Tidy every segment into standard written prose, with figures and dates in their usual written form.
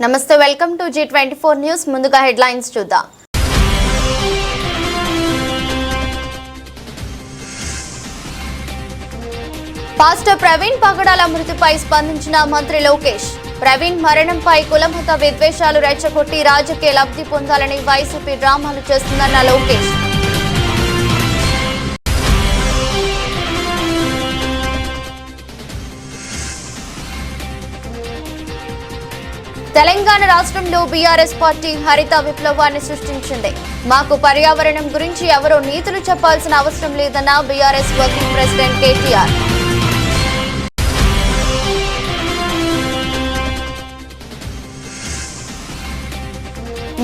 నమస్తే welcome to G24 news ముందుగా headlines చూద్దాం. పాస్టర్ ప్రవీణ్ పగడాల మృతిపై స్పందించిన మంత్రి లోకేష్. ప్రవీణ్ మరణంపై కులమత విద్వేషాలు రెచ్చగొట్టి రాజకీయ లబ్ధి పొందాలని వైసీపీ డ్రామాలు చేస్తుందన్న లోకేష్. తెలంగాణ రాష్ట్రంలో బీఆర్ఎస్ పార్టీ హరిత విప్లవాన్ని సృష్టించింది. మాకు పర్యావరణం గురించి ఎవరో నీతులు చెప్పాల్సిన అవసరం లేదన్న బీఆర్ఎస్ వర్కింగ్ ప్రెసిడెంట్ కేటీఆర్.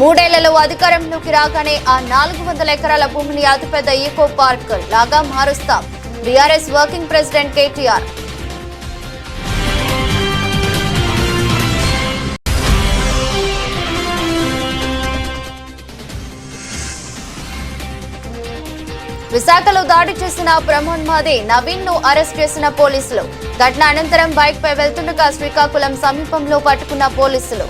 మూడేళ్లలో అధికారంలోకి రాగానే ఆ 400 ఎకరాల భూమిని అతిపెద్ద ఈకో పార్క్ లాగా మారుస్తాం. BRS working president KTR. విశాఖలో దాడి చేసిన ప్రమోన్మాది నవీన్ ను అరెస్ట్ చేసిన పోలీసులు. ఘటన అనంతరం బైక్ పై వెళ్తుండగా శ్రీకాకుళం సమీపంలో పట్టుకున్న పోలీసులు.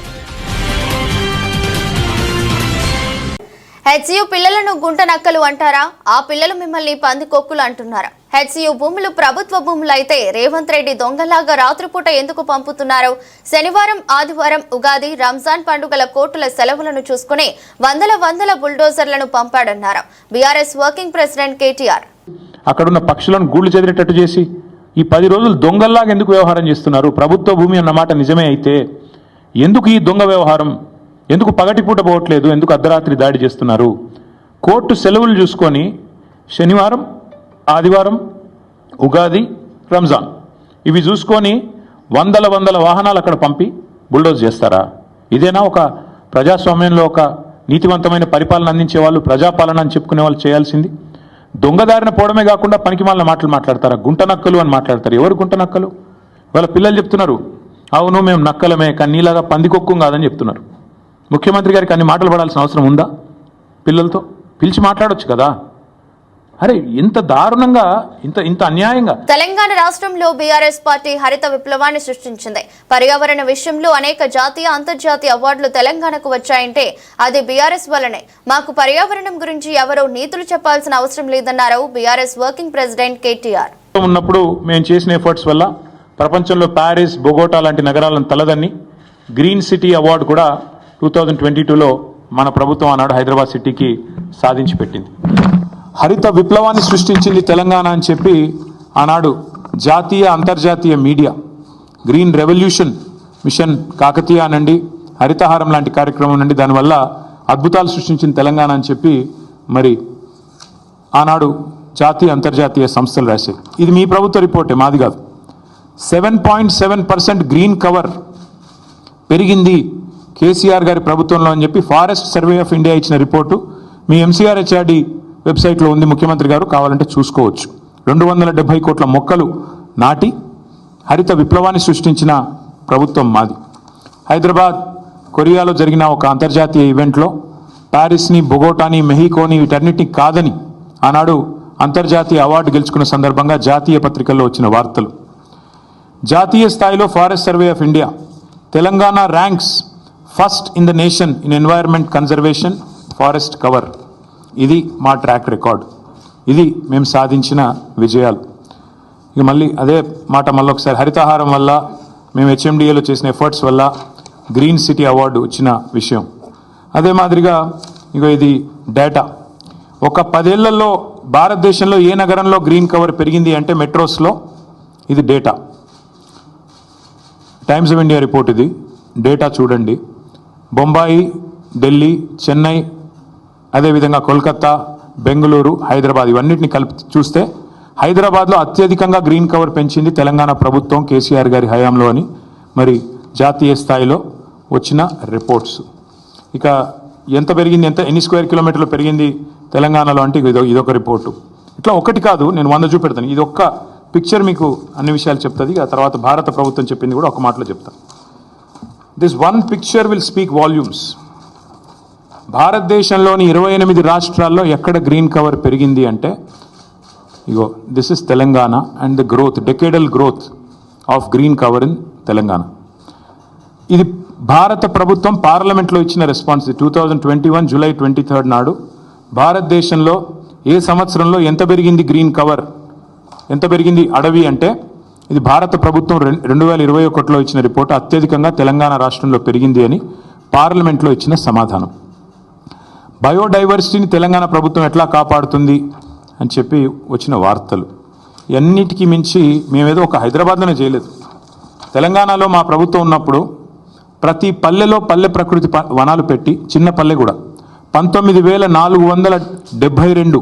హెచ్సియు పిల్లలను గుంట నక్కలు అంటారా? ఆ పిల్లలు మిమ్మల్ని పందికొక్కులు అంటున్నారా? హెచ్సియు భూములు ప్రభుత్వ భూములు అయితే రేవంత్ రెడ్డి దొంగలాగా రాత్రిపూట ఎందుకు పంపుతున్నారు? శనివారం, ఆదివారం, ఉగాది, రంజాన్ పండుగల కోర్టుల సెలవులను చూసుకుని వందల బుల్డోజర్లను పంపాడన్నారు బీఆర్ఎస్ వర్కింగ్ ప్రెసిడెంట్ కేటీఆర్. అక్కడున్న పక్షులను గూళ్లు చెదిరేటట్టు చేసి ఈ 10 రోజులు దొంగల్లాగా ఎందుకు వ్యవహారం చేస్తున్నారు? ప్రభుత్వ భూమి అన్నమాట నిజమే అయితే ఎందుకు ఈ దొంగ వ్యవహారం? ఎందుకు పగటిపూట పోవట్లేదు? ఎందుకు అర్ధరాత్రి దాడి చేస్తున్నారు? కోర్టు సెలవులు చూసుకొని శనివారం, ఆదివారం, ఉగాది, రంజాన్ ఇవి చూసుకొని వందల వాహనాలు అక్కడ పంపి బుల్డోజ్ చేస్తారా? ఇదేనా ఒక ప్రజాస్వామ్యంలో ఒక నీతివంతమైన పరిపాలన అందించే వాళ్ళు, ప్రజాపాలన అని చెప్పుకునే వాళ్ళు చేయాల్సింది? దొంగదారిన పోవడమే కాకుండా పనికిమాలిన మాటలు మాట్లాడతారా? గుంట నక్కలు అని మాట్లాడతారు. ఎవరు గుంట నక్కలు? వాళ్ళ పిల్లలు చెప్తున్నారు, అవును మేము నక్కలమే, కానీ నీలాగా పందికొక్కు కాదని చెప్తున్నారు. ముఖ్యమంత్రి గారికి అన్ని మాటలు పడాల్సిన అవసరం ఉందా? పిల్లలతో పిలిచి మాట్లాడొచ్చు కదా. అరే ఇంత దారుణంగా, ఇంత అన్యాయంగా. తెలంగాణ రాష్ట్రంలో బీఆర్ఎస్ పార్టీ హరిత విప్లవాన్ని సృష్టించింది. పర్యావరణ విషయంలో అనేక జాతీయ, అంతర్జాతీయ అవార్డులు తెలంగాణకు వచ్చాయంటే అది బీఆర్ఎస్ వల్లనే. మాకు పర్యావరణం గురించి ఎవరో నీతులు చెప్పాల్సిన అవసరం లేదన్నారు బీఆర్ఎస్ వర్కింగ్ ప్రెసిడెంట్ కేటీఆర్. ఉన్నప్పుడు మేము చేసిన ఎఫర్ట్స్ వల్ల ప్రపంచంలో ప్యారిస్, బొగోటా లాంటి నగరాలను తలదన్ని గ్రీన్ సిటీ అవార్డు కూడా 2022లో మన ప్రభుత్వం ఆనాడు హైదరాబాద్ సిటీకి సాధించి పెట్టింది. హరిత విప్లవాన్ని సృష్టించింది తెలంగాణ అని చెప్పి ఆనాడు జాతీయ, అంతర్జాతీయ media green revolution mission Kakatiya అనండి, హరితహారం లాంటి కార్యక్రమం నుండి దానివల్ల అద్భుతాలు సృష్టించిన తెలంగాణ అని చెప్పి మరి ఆనాడు జాతీయ, అంతర్జాతీయ సంస్థలు రాశాయి. ఇది మీ ప్రభుత్వ రిపోర్టే, మాది కాదు. 7.7% గ్రీన్ కవర్ పెరిగింది కేసీఆర్ గారి ప్రభుత్వంలో అని చెప్పి ఫారెస్ట్ సర్వే ఆఫ్ ఇండియా ఇచ్చిన రిపోర్టు మీ MCRHRD వెబ్సైట్లో ఉంది. ముఖ్యమంత్రి గారు కావాలంటే చూసుకోవచ్చు. 270 కోట్ల మొక్కలు నాటి హరిత విప్లవాన్ని సృష్టించిన ప్రభుత్వం మాది. హైదరాబాద్, కొరియాలో జరిగిన ఒక అంతర్జాతీయ ఈవెంట్లో ప్యారిస్ని, బొగోటాని, మెహికోని వీటన్నిటిని కాదని ఆనాడు అంతర్జాతీయ అవార్డు గెలుచుకున్న సందర్భంగా జాతీయ పత్రికల్లో వచ్చిన వార్తలు. జాతీయ స్థాయిలో forest survey of India Telangana ranks first in the nation in environment conservation forest cover. ఇది మా ట్రాక్ రికార్డ్, ఇది మేము సాధించిన విజయాలు. ఇక మళ్ళీ అదే మాట మళ్ళొకసారి, హరితహారం వల్ల మేము HMDAలో చేసిన ఎఫర్ట్స్ వల్ల గ్రీన్ సిటీ అవార్డు వచ్చిన విషయం. అదే మాదిరిగా ఇగో ఇది డేటా. ఒక 10 ఏళ్లలో భారతదేశంలో ఏ నగరంలో గ్రీన్ కవర్ పెరిగింది అంటే మెట్రోస్లో. ఇది data, times of India report. ఇది డేటా చూడండి. బొంబాయి, ఢిల్లీ, చెన్నై, అదేవిధంగా కోల్కతా, బెంగళూరు, హైదరాబాద్ ఇవన్నిటిని కలిపి చూస్తే హైదరాబాద్లో అత్యధికంగా గ్రీన్ కవర్ పెంచింది తెలంగాణ ప్రభుత్వం కేసీఆర్ గారి హయాంలో అని మరి జాతీయ స్థాయిలో వచ్చిన రిపోర్ట్స్. ఇక ఎంత పెరిగింది, ఎన్ని స్క్వేర్ కిలోమీటర్లు పెరిగింది తెలంగాణలో అంటే ఇదొక రిపోర్టు. ఇట్లా ఒకటి కాదు, నేను 100 చూపెడతాను. ఇది ఒక్క పిక్చర్ మీకు అన్ని విషయాలు చెప్తుంది. ఆ తర్వాత భారత ప్రభుత్వం చెప్పింది కూడా ఒక మాటలో చెప్తాను. This one picture will speak volumes. భారతదేశంలోని 28 రాష్ట్రాల్లో ఎక్కడ గ్రీన్ కవర్ పెరిగింది అంటే ఇగో this is Telangana and the growth, decadal growth of green cover in Telangana. ఇది భారత ప్రభుత్వం పార్లమెంట్లో ఇచ్చిన రెస్పాన్స్ 2021 జూలై 23 నాడు భారతదేశంలో ఏ సంవత్సరంలో ఎంత పెరిగింది గ్రీన్ కవర్, ఎంత పెరిగింది అడవి అంటే ఇది భారత ప్రభుత్వం 2021లో ఇచ్చిన రిపోర్టు. అత్యధికంగా తెలంగాణ రాష్ట్రంలో పెరిగింది అని పార్లమెంట్లో ఇచ్చిన సమాధానం. బయోడైవర్సిటీని తెలంగాణ ప్రభుత్వం ఎట్లా కాపాడుతుంది అని చెప్పి వచ్చిన వార్తలు. అన్నిటికీ మించి మేమేదో ఒక హైదరాబాద్లోనే చేయలేదు. తెలంగాణలో మా ప్రభుత్వం ఉన్నప్పుడు ప్రతి పల్లెలో పల్లె ప్రకృతి వనాలు పెట్టి, చిన్న పల్లె కూడా 19,472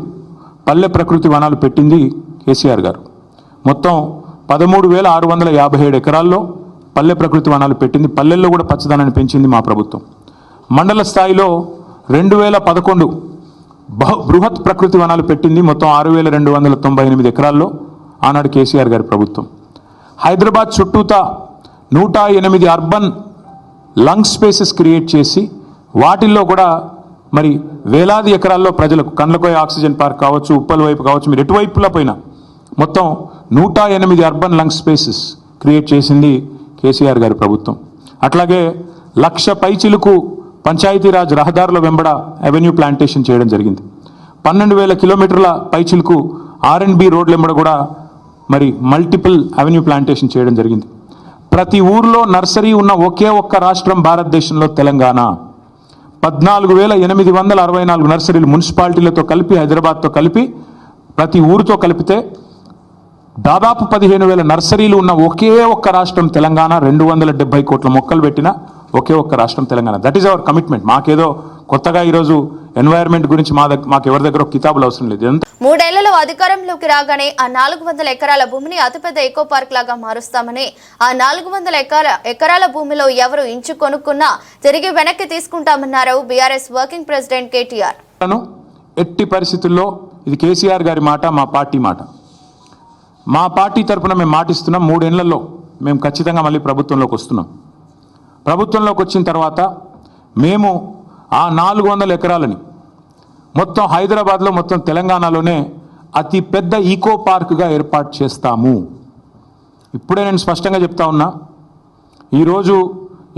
పల్లె ప్రకృతి వనాలు పెట్టింది కేసీఆర్ గారు. మొత్తం 13,657 ఎకరాల్లో పల్లె ప్రకృతి వనాలు పెట్టింది. పల్లెల్లో కూడా పచ్చదనాన్ని పెంచింది మా ప్రభుత్వం. మండల స్థాయిలో 2011 బృహత్ ప్రకృతి వనాలు పెట్టింది. మొత్తం 6,298 ఎకరాల్లో ఆనాడు కేసీఆర్ గారి ప్రభుత్వం. హైదరాబాద్ చుట్టూతా 108 అర్బన్ లంగ్ స్పేసెస్ క్రియేట్ చేసి వాటిల్లో కూడా మరి వేలాది ఎకరాల్లో ప్రజలకు కండ్లకోయ ఆక్సిజన్ పార్క్ కావచ్చు, ఉప్పల్ వైపు కావచ్చు, మీరు ఎటువైపులా పోయినా మొత్తం 108 అర్బన్ లంగ్ స్పేసెస్ క్రియేట్ చేసింది కేసీఆర్ గారి ప్రభుత్వం. అట్లాగే 1,00,000 పైచిలుకు పంచాయతీరాజ్ రహదారుల వెంబడ అవెన్యూ ప్లాంటేషన్ చేయడం జరిగింది. 12,000 కిలోమీటర్ల పైచిలుకు R&B రోడ్ల వెంబడ కూడా మరి మల్టిపుల్ అవెన్యూ ప్లాంటేషన్ చేయడం జరిగింది. ప్రతి ఊర్లో నర్సరీ ఉన్న ఒకే ఒక్క రాష్ట్రం భారతదేశంలో తెలంగాణ. 14,864 నర్సరీలు మున్సిపాలిటీలతో కలిపి, హైదరాబాద్తో కలిపి, ప్రతి ఊరితో కలిపితే దాదాపు 15,000 నర్సరీలు ఉన్న ఒకే ఒక్క రాష్ట్రం తెలంగాణ. 270 కోట్ల మొక్కలు పెట్టిన ఒకే ఒక్క రాష్ట్రం Telangana. That is our commitment. మాకేదో కొత్తగా ఈరోజు ఎన్వైరన్మెంట్ గురించి మాకు ఎవరి దగ్గర కితాబులు అవసరం లేదు. 3 ఏళ్లలో అధికారంలోకి రాగానే ఆ 400 ఎకరాల భూమిని అతిపెద్ద ఎకో పార్క్ లాగా మారుస్తామని, ఆ 400 ఎకరాల భూమిలో ఎవరు ఇంచు కొనుక్కున్నా తిరిగి వెనక్కి తీసుకుంటామన్నారు బీఆర్ఎస్ వర్కింగ్ ప్రెసిడెంట్ కేటీఆర్. ఎట్టి పరిస్థితుల్లో ఇది కేసీఆర్ గారి మాట, మా పార్టీ మాట. మా పార్టీ తరఫున మేము మాటిస్తున్నాం, 3 ఏళ్లలో మేము ఖచ్చితంగా మళ్ళీ ప్రభుత్వంలోకి వస్తున్నాం. ప్రభుత్వంలోకి వచ్చిన తర్వాత మేము ఆ 400 ఎకరాలని మొత్తం హైదరాబాద్లో, మొత్తం తెలంగాణలోనే అతి పెద్ద ఈకో పార్క్గా ఏర్పాటు చేస్తాము. ఇప్పుడే నేను స్పష్టంగా చెప్తా ఉన్నా, ఈరోజు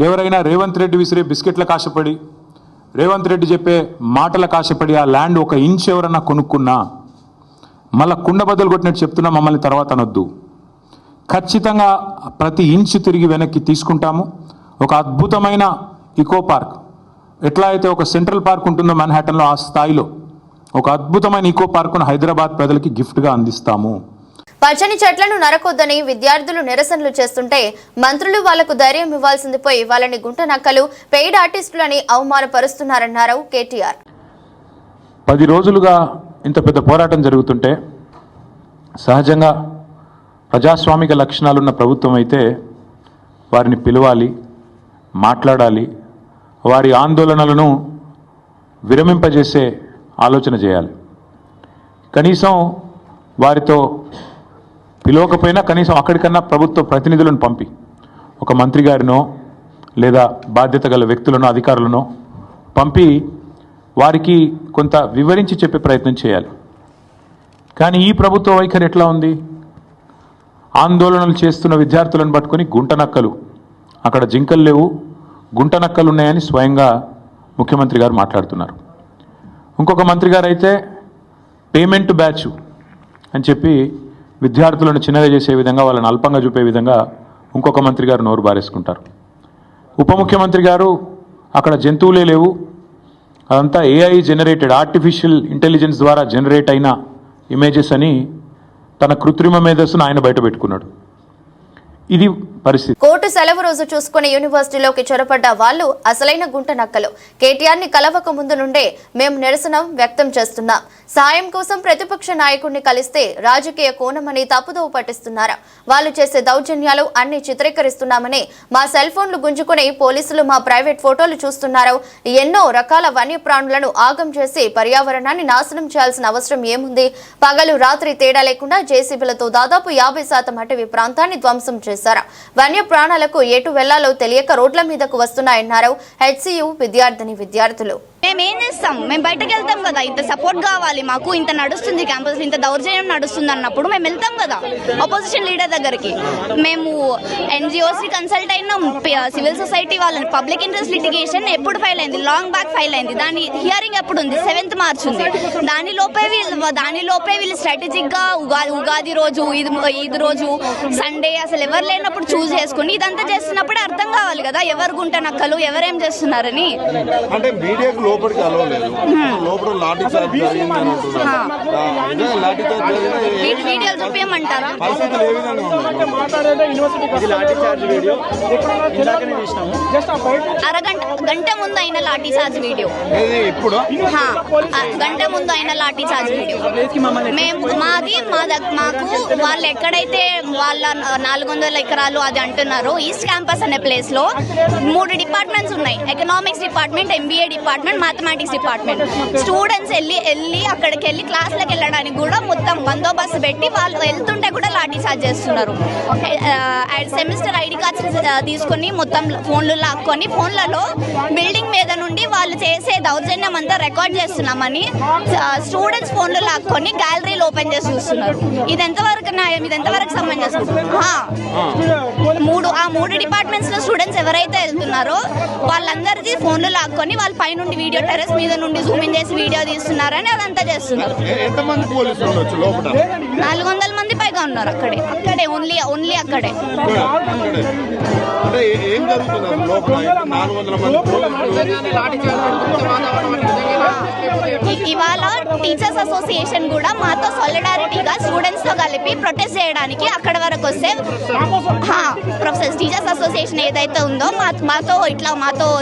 ఎవరైనా రేవంత్ రెడ్డి విసిరే బిస్కెట్లకు ఆశపడి, రేవంత్ రెడ్డి చెప్పే మాటలకు ఆశపడి ఆ ల్యాండ్ 1 ఇంచ్ ఎవరన్నా కొనుక్కున్నా మళ్ళీ కుండ బద్దలు కొట్టినట్టు చెప్తున్నా, మమ్మల్ని తర్వాత అనొద్దు. ఖచ్చితంగా ప్రతి ఇంచు తిరిగి వెనక్కి తీసుకుంటాము. ఒక అద్భుతమైన ఈకో పార్క్, ఎట్లా అయితే ఒక సెంట్రల్ పార్క్ ఉంటుందో మ్యాన్హాటన్లో, ఆ స్థాయిలో ఒక అద్భుతమైన ఈకో పార్కును హైదరాబాద్ ప్రజలకి గిఫ్ట్గా అందిస్తాము. పచ్చని చెట్లను నరకొద్దని విద్యార్థులు నిరసనలు చేస్తుంటే మంత్రులు వాళ్లకు ధైర్యం ఇవ్వాల్సింది పోయి వాళ్ళని గుంట నక్కలు, పెయిడ్ ఆర్టిస్టులని అవమానపరుస్తున్నారన్నారు కేటీఆర్. 10 రోజులుగా ఇంత పెద్ద పోరాటం జరుగుతుంటే సహజంగా ప్రజాస్వామిక లక్షణాలున్న ప్రభుత్వం అయితే వారిని పిలవాలి, మాట్లాడాలి, వారి ఆందోళనలను విరమింపజేసే ఆలోచన చేయాలి. కనీసం వారితో పిలవకపోయినా కనీసం అక్కడికన్నా ప్రభుత్వ ప్రతినిధులను పంపి, ఒక మంత్రి గారినో లేదా బాధ్యత గల వ్యక్తులను, అధికారులను పంపి వారికి కొంత వివరించి చెప్పే ప్రయత్నం చేయాలి. కానీ ఈ ప్రభుత్వ వైఖరి ఎట్లా ఉంది? ఆందోళనలు చేస్తున్న విద్యార్థులను పట్టుకొని గుంట నక్కలు, అక్కడ జింకలు లేవు, గుంట నక్కలు ఉన్నాయని స్వయంగా ముఖ్యమంత్రి గారు మాట్లాడుతున్నారు. ఇంకొక మంత్రి గారు అయితే పేమెంట్ బ్యాచ్ అని చెప్పి విద్యార్థులను చిన్నగా చేసే విధంగా, వాళ్ళని అల్పంగా చూపే విధంగా ఇంకొక మంత్రి గారు నోరు బారేసుకుంటారు. ఉప ముఖ్యమంత్రి గారు అక్కడ జంతువులే లేవు, అదంతా AI జనరేటెడ్, ఆర్టిఫిషియల్ ఇంటెలిజెన్స్ ద్వారా జనరేట్ అయిన ఇమేజెస్ అని తన కృత్రిమ మేధస్సును ఆయన బయట పెట్టుకున్నాడు. ఇది పరిస్థితి. కోర్టు సెలవు రోజు చూసుకుని యూనివర్సిటీలోకి చొరపడ్డ వాళ్ళు అసలైన గుంట నక్కలు. కేటీఆర్ ని కలవక ముందు నుండే మేము నిరసన వ్యక్తం చేస్తున్నాం. సాయం కోసం ప్రతిపక్ష నాయకుడిని కలిస్తే రాజకీయ కోణమని తప్పుదోవ పట్టిస్తున్నారు. వాళ్ళు చేసే దౌర్జన్యాలు అన్ని చిత్రీకరిస్తున్నామని, మా సెల్ ఫోన్లు గుంజుకుని పోలీసులు మా ప్రైవేట్ ఫోటోలు చూస్తున్నారు. ఎన్నో రకాల వన్యప్రాణులను ఆగం చేసి పర్యావరణాన్ని నాశనం చేయాల్సిన అవసరం ఏముంది? పగలు రాత్రి తేడా లేకుండా జేసీబీలతో దాదాపు 50% అటవీ ప్రాంతాన్ని ధ్వంసం చేశారు. వన్య ప్రాణాలకు ఎటు వెళ్లాలో తెలియక రోడ్ల మీదకు వస్తున్నాయన్నారు HCU విద్యార్థిని విద్యార్థులు. మేము ఏం చేస్తాం, మేము బయటకు వెళ్తాం కదా, ఇంత సపోర్ట్ కావాలి మాకు, ఇంత నడుస్తుంది క్యాంపస్, ఇంత దౌర్జన్యం నడుస్తుంది అన్నప్పుడు మేము వెళ్తాం కదా అపోజిషన్ లీడర్ దగ్గరికి. మేము ఎన్జిఓస్ని కన్సల్ట్ అయినాం, సివిల్ సొసైటీ వాళ్ళని. పబ్లిక్ ఇంట్రెస్ట్ లిటిగేషన్ ఎప్పుడు ఫైల్ అయింది, లాంగ్ బ్యాక్ ఫైల్ అయింది. దాని హియరింగ్ ఎప్పుడు ఉంది, 7th March ఉంది. దానిలోపే వీళ్ళు స్ట్రాటజిక్ గా ఉగాది రోజు, ఈద్ రోజు, సండే అసలు ఎవరు లేనప్పుడు చూస్ చేసుకుని ఇదంతా చేస్తున్నప్పుడే అర్థం కావాలి కదా ఎవరు గుంట నక్కలు, ఎవరేం చేస్తున్నారని. అంటే మీడియాకు లోపలికి అలవలేదు, లోపల లాఠీ చార్జ్ జరిగింది అని అంటున్నారు. లాఠీ చార్జ్ వీడియోలు చూపించమంటారా? పరిస్థితులు ఏ విధంగా గంట ముందు అయిన లాఠీ చార్జ్ వీడియో, ఇప్పుడు గంట ముందు అయిన లాఠీ చార్జ్ వీడియో. మేము మాకు వాళ్ళు ఎక్కడైతే వాళ్ళ 400 ఎకరాలు అది అంటున్నారో, ఈస్ట్ క్యాంపస్ అనే ప్లేస్ లో 3 డిపార్ట్మెంట్స్ ఉన్నాయి. Economics department, MBA department, mathematics department. Students వెళ్ళి అక్కడికి వెళ్ళి క్లాసులకు వెళ్ళడానికి కూడా మొత్తం బందోబస్తు పెట్టి వాళ్ళు వెళ్తుంటే కూడా లాఠీ చార్జ్ చేస్తున్నారు. సెమిస్టర్ ID కార్డ్స్ తీసుకొని మొత్తం ఫోన్లు లాక్కొని ఫోన్లలో బిల్డింగ్ మీద నుండి వాళ్ళు చేసే దౌర్జన్యం అంతా రికార్డ్ చేస్తున్నామని స్టూడెంట్స్ ఫోన్లు లాక్కొని గ్యాలరీలు ఓపెన్ చేసి చూస్తున్నారు. ఇది ఎంతవరకు న్యాయం, ఇది ఎంతవరకు సమంజసం? ఆ 3 డిపార్ట్మెంట్స్ లో స్టూడెంట్స్ ఎవరైతే వెళ్తున్నారో వాళ్ళందరికీ ఫోన్లు లాక్కొని వాళ్ళ పైనుండి వీడియో, టెర్రస్ మీద నుండి జూమింగ్ చేసి వీడియో తీస్తున్నారని అదంతా చేస్తున్నారు. 400 మంది పైగా ఉన్నారు అక్కడే ఓన్లీ అక్కడే. ఇవాళ టీచర్స్ అసోసియేషన్ కూడా మాతో సాలిడారిటీగా స్టూడెంట్స్ తో కలిపి ప్రొటెస్ట్ చేయడానికి అక్కడ వరకు వస్తే, ప్రొఫెసర్స్ టీచర్స్ అసోసియేషన్ ఏదైతే ఉందో మాతో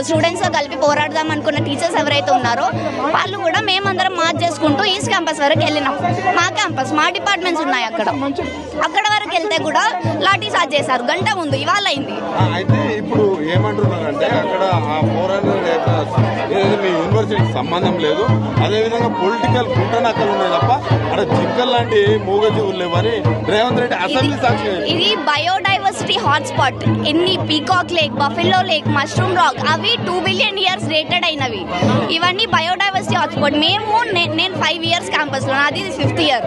స్టూడెంట్స్ తో కలిపి పోరాడదాం అనుకున్న టీచర్స్ ఎవరైతే ఉన్నారో వాళ్ళు కూడా మేమందరం మార్చ్ చేసుకుంటూ ఈస్ట్ క్యాంపస్ వరకు వెళ్ళినాం. మా క్యాంపస్, మా డిపార్ట్మెంట్స్ ఉన్నాయి అక్కడ వరకు వెళ్తే కూడా లాఠీ చార్జ్ చేశారు. గంట ముందు ఇవాళ అయింది. అయితే ఇప్పుడు ఏమంటున్నారంటే అక్కడ ఆ పోరాటం మీ యూనివర్సిటీకి సంబంధం లేదు, అదేవిధంగా పొలిటికల్ కుట్రనక్కలు ఉన్నాయి తప్ప అక్కడ జింకల్ లాంటి మూగజీవులు లేవని రేవంత్ రెడ్డి అసెంబ్లీ సాక్షి. ఇది బయోడైవర్సిటీ హాట్స్పాట్. ఎన్ని peacock lake, buffalo lake, mushroom rock, అవి 2 బిలియన్ ఇయర్స్ రేటెడ్ అయినవి. ఇవన్నీ బయోడైవర్సిటీ హాట్స్పాట్. నేను 5 years క్యాంపస్ లో, నాది 5th year.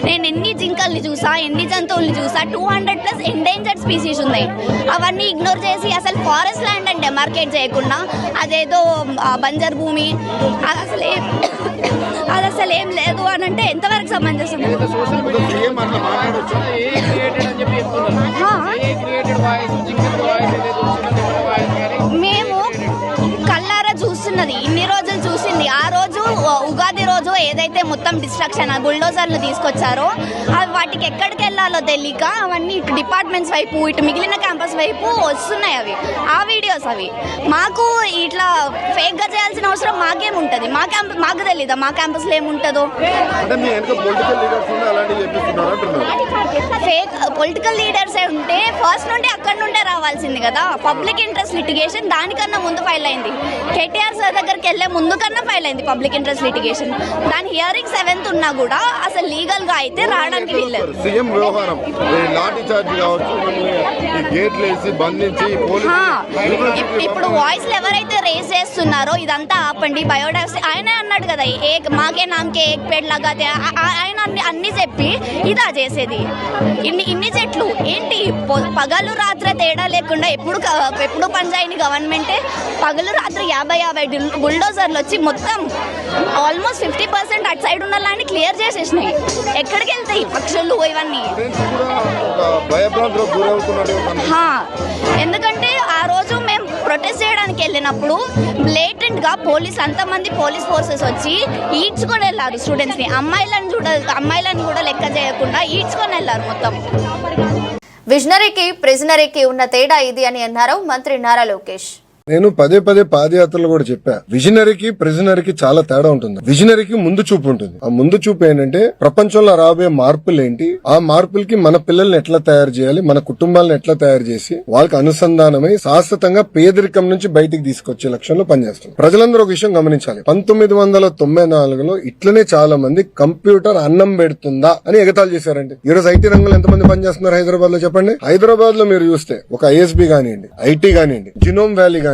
నేను ఎన్ని జింకల్ని చూసా, ఎన్ని జంతువుల్ని చూసా. 200+ ఎండేంజర్డ్ స్పీసీస్ ఉన్నాయి. అవన్నీ ఇగ్నోర్ చేసి అసలు ఫారెస్ట్ ల్యాండ్ అని డెమార్కేట్ చేయకుండా అదేదో బంజర్ భూమి, అది అసలు ఏం లేదు అని అంటే ఎంతవరకు సమంజసం? మేము కళ్ళారా చూస్తున్నది, ఇన్ని రోజులు చూసింది. ఆ రోజు ఉగాది రోజు ఏదైతే మొత్తం డిస్ట్రక్షన్ బుల్డోజర్లు తీసుకొచ్చారో వాటికి ఎక్కడికి వెళ్ళాలో తెలియక అవన్నీ ఇటు డిపార్ట్మెంట్స్ వైపు, ఇటు మిగిలిన క్యాంపస్ వైపు వస్తున్నాయి. ఆ వీడియోస్ మాకు ఇట్లా ఫేక్ గా చేయాల్సిన అవసరం మాకేముంటది? మాకు తెలీదా మా క్యాంపస్ లో ఏముంటుందో? ఫేక్ పొలిటికల్ లీడర్స్ ఉంటే ఫస్ట్ నుండి అక్కడ నుండే రావాల్సింది కదా. పబ్లిక్ ఇంట్రెస్ట్ లిటిగేషన్ దానికన్నా ముందు ఫైల్ అయింది. కేటీఆర్ సార్ దగ్గరికి వెళ్లే ముందు కన్నా ఫైల్ అయింది పబ్లిక్ ఇంట్రెస్ట్ లిటిగేషన్. దాని హియరింగ్ 7th ఉన్నా కూడా అసలు లీగల్ గా అయితే రావడానికి వీల్లేదు. సీఎం వ్యవహారం, లాఠీ చార్జ్ కావచ్చు, గేట్లు వేసి బంధించి ఇప్పుడు వాయిస్లు ఎవరైతే రేస్ చేస్తున్నారో ఇదంతా ఆపండి, బయోడైవర్సిటీ ఆయనే అన్నాడు కదా, మాకే నామకే ఏక్ పేడ్ లగాతే, ఆయన అన్ని చెప్పి ఇదా చేసేది. ఇన్ని చెట్లు ఏంటి? పగలు రాత్రి తేడా లేకుండా ఎప్పుడు పనిచేయని గవర్నమెంటే పగలు రాత్రి 50 బుల్డోజర్లు వచ్చి మొత్తం ఆల్మోస్ట్ 50% అటు సైడ్ ఉన్న ల్యాండ్ క్లియర్ చేసేసినాయి. ఎక్కడికి వెళ్తాయి పక్షులు ఇవన్నీ? ఎందుకంటే ఆ రోజు మేము ప్రొటెస్ట్ చేయడానికి వెళ్ళినప్పుడు బ్లేటెంట్ గా అంతమంది పోలీస్ ఫోర్సెస్ వచ్చి ఈడ్చుకొని వెళ్ళారు స్టూడెంట్స్ ని. అమ్మాయిలను కూడా లెక్క చేయకుండా ఈడ్చుకొని వెళ్ళారు మొత్తం. విజనరీకి ప్రిజనరీకి ఉన్న తేడా ఇది అని అన్నారు మంత్రి నారా లోకేష్. నేను పదే పాదయాత్రలు కూడా చెప్పా, విజనరీకి ప్రిజనరీకి చాలా తేడా ఉంటుంది. విజనరీకి ముందు చూపు ఉంటుంది. ఆ ముందు చూపు ఏంటంటే ప్రపంచంలో రాబోయే మార్పులు ఏంటి, ఆ మార్పులకి మన పిల్లల్ని ఎట్లా తయారు చేయాలి, మన కుటుంబాలను ఎట్లా తయారు చేసి వాళ్ళకి అనుసంధానమై శాశ్వతంగా పేదరికం నుంచి బయటికి తీసుకొచ్చే లక్ష్యంలో పనిచేస్తుంది. ప్రజలందరూ ఒక విషయం గమనించాలి, 1994లో ఇట్లనే చాలా మంది కంప్యూటర్ అన్నం పెడుతుందా అని ఎగతాళి చేశారండి. ఈ రోజు IT రంగంలో ఎంతమంది పనిచేస్తున్నారు హైదరాబాద్ లో చెప్పండి. హైదరాబాద్ లో మీరు చూస్తే ఒక ISB కానివ్వండి, IT కానివ్వండి, జినోమ్ వ్యాలీ కానివ్వండి,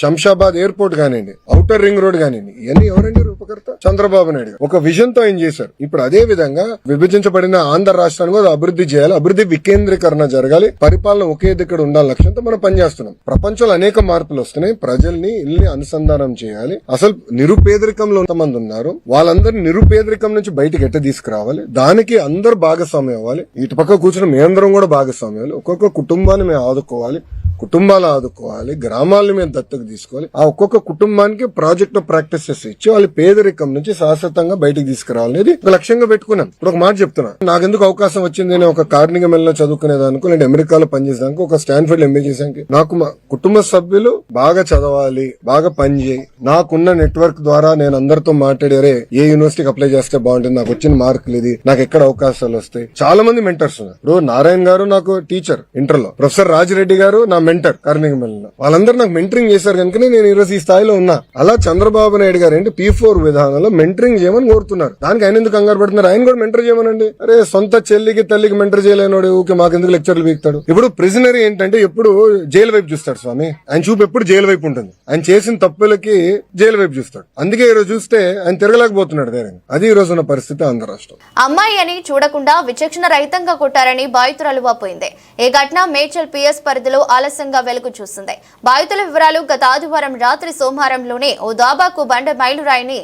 శంషాబాద్ ఎయిర్పోర్ట్ కానివ్వండి, ఔటర్ రింగ్ రోడ్ కానివ్వండి, ఇవన్నీ ఎవరండి రూపకర్త? చంద్రబాబు నాయుడు ఒక విజన్ తో ఆయన చేశారు. ఇప్పుడు అదే విధంగా విభజించబడిన ఆంధ్ర రాష్ట్రాన్ని కూడా అభివృద్ధి చేయాలి, అభివృద్ధి వికేంద్రీకరణ జరగాలి, పరిపాలన ఒకే దగ్గర ఉండాలి లక్ష్యంతో మనం పనిచేస్తున్నాం. ప్రపంచంలో అనేక మార్పులు వస్తున్నాయి. ప్రజల్ని ఇల్ని అనుసంధానం చేయాలి. అసలు నిరుపేదరికంలో ఎంతమంది ఉన్నారు, వాళ్ళందరినీ నిరుపేదరికం నుంచి బయటకు ఎట్ట తీసుకురావాలి, దానికి అందరు భాగస్వామ్యం అవ్వాలి. ఇటు పక్క కూర్చుని మేమందరం కూడా భాగస్వామ్యాలు. ఒక్కొక్క కుటుంబాన్ని మేము ఆదుకోవాలి, కుటుంబాలు ఆదుకోవాలి, గ్రామాలను మేము దత్తకు తీసుకోవాలి. ఆ ఒక్కొక్క కుటుంబానికి ప్రాజెక్ట్ ప్రాక్టీసెస్ ఇచ్చి వాళ్ళ పేదరికం నుంచి శాశ్వతంగా బయటకు తీసుకురావాలనేది ఒక లక్ష్యంగా పెట్టుకున్నాను. ఇప్పుడు ఒక మాట చెప్తున్నా, నాకెందుకు అవకాశం వచ్చింది? నేను ఒక కార్నిగమెల్లో చదువుకునేదానికి, నేను అమెరికాలో పనిచేసేదానికి, ఒక స్టాన్ఫర్డ్ ఎంబీ చేసానికి, నాకు మా కుటుంబ సభ్యులు బాగా చదవాలి, బాగా పని చేయి, నాకున్న నెట్వర్క్ ద్వారా నేను అందరితో మాట్లాడారే ఏ యూనివర్సిటీకి అప్లై చేస్తే బాగుంటుంది, నాకు వచ్చిన మార్కులు ఇది, నాకు ఎక్కడ అవకాశాలు వస్తాయి. చాలా మంది మెంటర్స్ ఉన్నారు. ఇప్పుడు నారాయణ గారు నాకు టీచర్ ఇంటర్ లో, ప్రొఫెసర్ రాజిరెడ్డి గారు నా మెంటర్ కార్నిగమెల్లో, వాళ్ళందరూ నాకు మెంటరింగ్ చేశారు కనుకనే నేను ఈ రోజు ఈ స్థాయిలో ఉన్నా. అలా చంద్రబాబు నాయుడు గారు ఏంటి P4 విధానంలో మెంటరింగ్ చేయమని కోరుతున్నారు. దానికి ఆయన ఎందుకు కంగారు పడుతున్నారు? ఆయన కూడా మెంటర్ చేయమనండి. అరే సొంత చెల్లికి తల్లికి మెంటర్ చేయలేనోడు ఊకే మాకెందుకు లెక్చర్లు వీక్తాడు? ఇప్పుడు ప్రిజనరీ ఏంటంటే ఎప్పుడు జైలు వైపు చూస్తాడు స్వామి. ఆయన చూపు ఎప్పుడు జైలు వైపు ఉంటుంది. ఆయన చేసిన తప్పులకి జైలు వైపు చూస్తాడు. అందుకే ఈ రోజు చూస్తే ఆయన తిరగలేకపోతున్నాడు ధైర్యంగా. అది ఈ రోజు ఉన్న పరిస్థితి ఆంధ్ర రాష్ట్రం. అమ్మాయి అని చూడకుండా విచక్షణ రహితంగా కొట్టారని బాధితురాలు వాపోయింది. ఈ ఘటన మేడ్చల్ PS పరిధిలో ఆలస్యంగా వెలుగు చూసింది. బాధితుల వివరాలు: గత ఆదివారం రాత్రి సోమవారంలోనే ఓ దాబాకు బండ మైలురాయిని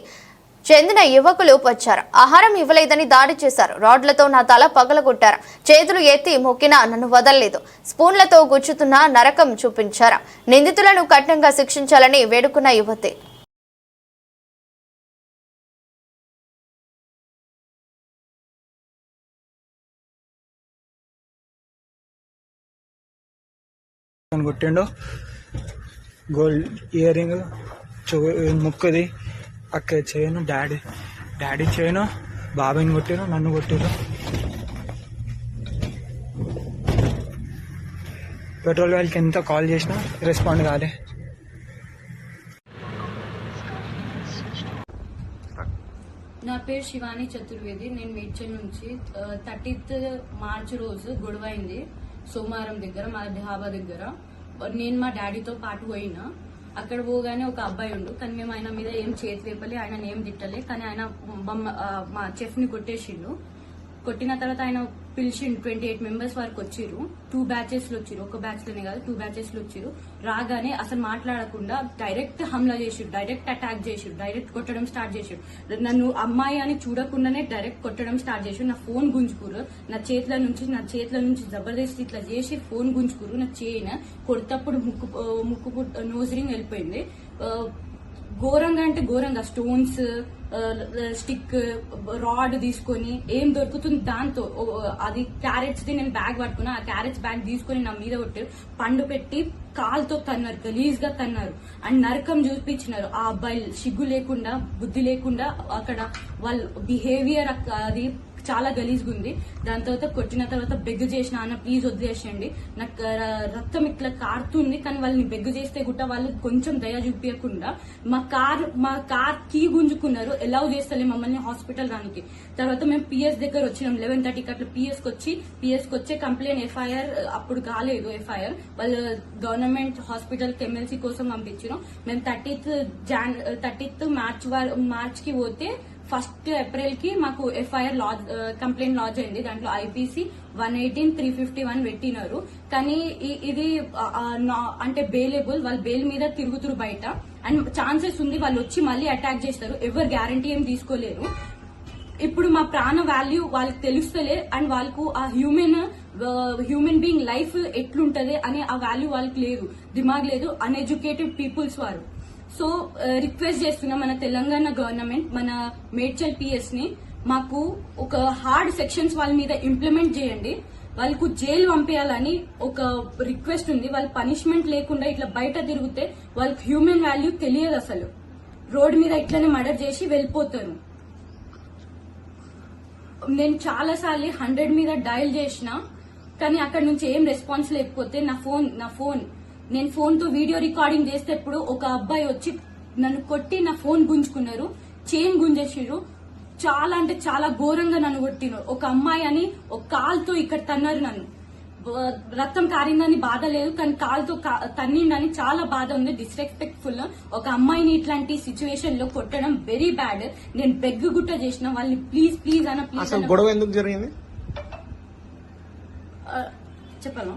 చెందిన యువకులు వచ్చారు. ఆహారం ఇవ్వలేదని దాడి చేశారు. రాడ్లతో నా తల పగలగొట్టారు. చేతులు ఎత్తి మొక్కినా నన్ను వదలలేదు. స్పూన్లతో గుచ్చుతున్నా నరకం చూపించారు. నిందితులను కఠినంగా శిక్షించాలని వేడుకున్న యువతి. కొట్టిండు, గోల్డ్ ఇయర్ రింగ్, ముక్కుది, అక్క చేయను, డాడీ చేయను, బాబాయ్ని కొట్టారు, నన్ను కొట్టారు. పెట్రోల్ వాళ్ళకి ఎంత కాల్ చేసినా రెస్పాండ్ కాలే. నా పేరు శివాని చతుర్వేది. నేను మేడ్చల్ నుంచి 30th మార్చ్ రోజు గొడవ అయింది సోమవారం దగ్గర, మా ఢాబా దగ్గర. నేను మా డాడీతో పాటు పోయినా. అక్కడ పోగానే ఒక అబ్బాయి ఉండు, కానీ మేము ఆయన మీద ఏం చేతి వేపలే, ఆయన ఏం తిట్టలే. కానీ ఆయన మా చెఫ్ ని కొట్టేసిండు. కొట్టిన తర్వాత ఆయన పిలిచిండు. 28 మెంబర్స్ వరకు వచ్చిర్రు. 2 బ్యాచెస్ లో వచ్చిర్రు. ఒక బ్యాచ్ లోనే కాదు, 2 బ్యాచెస్ లో వచ్చిర్రు. రాగానే అసలు మాట్లాడకుండా డైరెక్ట్ హమ్లా చేసిరు, డైరెక్ట్ అటాక్ చేసిరు, డైరెక్ట్ కొట్టడం స్టార్ట్ చేసిరు. నన్ను అమ్మాయి అని చూడకుండానే డైరెక్ట్ కొట్టడం స్టార్ట్ చేసిరు. నా ఫోన్ గుంజుకురు, నా చేతుల నుంచి జబర్దస్త్ ఇట్లా చేసి ఫోన్ గుంజుకురు. నా చైన్ కొడతప్పుడు ముక్కు నోజ్ రింగ్ వెళ్ళిపోయింది. ఘోరంగా అంటే ఘోరంగా స్టోన్స్, స్టిక్, రాడ్ తీసుకొని ఏం దొరుకుతుంది దాంతో, అది క్యారెట్స్ ది నేను బ్యాగ్ పట్టుకున్నా. ఆ క్యారెట్స్ బ్యాగ్ తీసుకొని నా మీద కొట్టారు. పండు పెట్టి కాలుతో తన్నారు, గలీజ్ గా తన్నారు అండ్ నరకం చూపించినారు. ఆ అబ్బాయి సిగ్గు లేకుండా, బుద్ధి లేకుండా, అక్కడ వాళ్ళ బిహేవియర్ అది చాలా గలీజ్గా ఉంది. దాని తర్వాత కొట్టిన తర్వాత బెగ్గు చేసిన, అన్న ప్లీజ్ వదిలేసేయండి, నాకు రక్తం ఇట్లా కారుతుంది. కానీ వాళ్ళని బెగ్గు చేస్తే కూడా వాళ్ళు కొంచెం దయ చూపించకుండా మా కార్ కీ గుంజుకున్నారు. ఎలౌ చేస్తలే మమ్మల్ని హాస్పిటల్ రానికి. తర్వాత మేము PS దగ్గర వచ్చినాం. 11:30కి అట్లా పిఎస్కి వచ్చే కంప్లైంట్ FIR అప్పుడు కాలేదు. FIR వాళ్ళు గవర్నమెంట్ హాస్పిటల్ MLC కోసం పంపించినాం. మేము 30th మార్చ్ కి పోతే 1st ఏప్రిల్ కి మాకు FIR కంప్లైంట్ లాడ్జ్ అయింది. దాంట్లో IPC 118, 351 పెట్టినారు. కానీ ఇది అంటే బెయిలబుల్, వాళ్ళు బెయిల్ మీద తిరుగుతురు బయట అండ్ ఛాన్సెస్ ఉంది వాళ్ళు వచ్చి మళ్ళీ అటాక్ చేస్తారు. ఎవరు గ్యారంటీ ఏం తీసుకోలేరు. ఇప్పుడు మా ప్రాణ వాల్యూ వాళ్ళకి తెలుస్తలే అండ్ వాళ్ళకు ఆ హ్యూమన్ బీయింగ్ లైఫ్ ఎట్లుంటది అనే ఆ వాల్యూ వాళ్ళకి లేదు, దిమాగ్ లేదు. అన్ఎడ్యుకేటెడ్ పీపుల్స్ వారు. సో రిక్వెస్ట్ చేస్తున్నా మన తెలంగాణ గవర్నమెంట్, మన మేడ్చల్ PS ని, మాకు ఒక హార్డ్ సెక్షన్స్ వాళ్ళ మీద ఇంప్లిమెంట్ చేయండి. వాళ్ళకు జైలు పంపించాలని ఒక రిక్వెస్ట్ ఉంది. వాళ్ళు పనిష్మెంట్ లేకుండా ఇట్లా బయట తిరిగితే వాళ్ళకి హ్యూమన్ వాల్యూ తెలియదు. అసలు రోడ్ మీద ఇట్లనే మర్డర్ చేసి వెళ్ళిపోతారు. నేను చాలా సార్లు 100 మీద డయల్ చేసిన, కానీ అక్కడ నుంచి ఏం రెస్పాన్స్ లేకపోతే నేను ఫోన్ తో వీడియో రికార్డింగ్ చేసేటప్పుడు ఒక అబ్బాయి వచ్చి నన్ను కొట్టి నా ఫోన్ గుంజుకున్నారు, చైన్ గుంజేసిరు. చాలా అంటే చాలా ఘోరంగా నన్ను కొట్టినారు. ఒక అమ్మాయి అని ఒక కాల్తో ఇక్కడ తన్నారు నన్ను. రక్తం కారిందని బాధ లేదు, కానీ కాలుతో తన్నిండని చాలా బాధ ఉంది. డిస్రెస్పెక్ట్ఫుల్. ఒక అమ్మాయిని ఇట్లాంటి సిచ్యువేషన్ లో కొట్టడం వెరీ బ్యాడ్. నేను బెగ్గు గుట్ట చేసిన వాళ్ళని ప్లీజ్ ప్లీజ్ అన్న ప్లీజ్ అసలు గొడవ ఎందుకు జరిగింది చెప్పాను.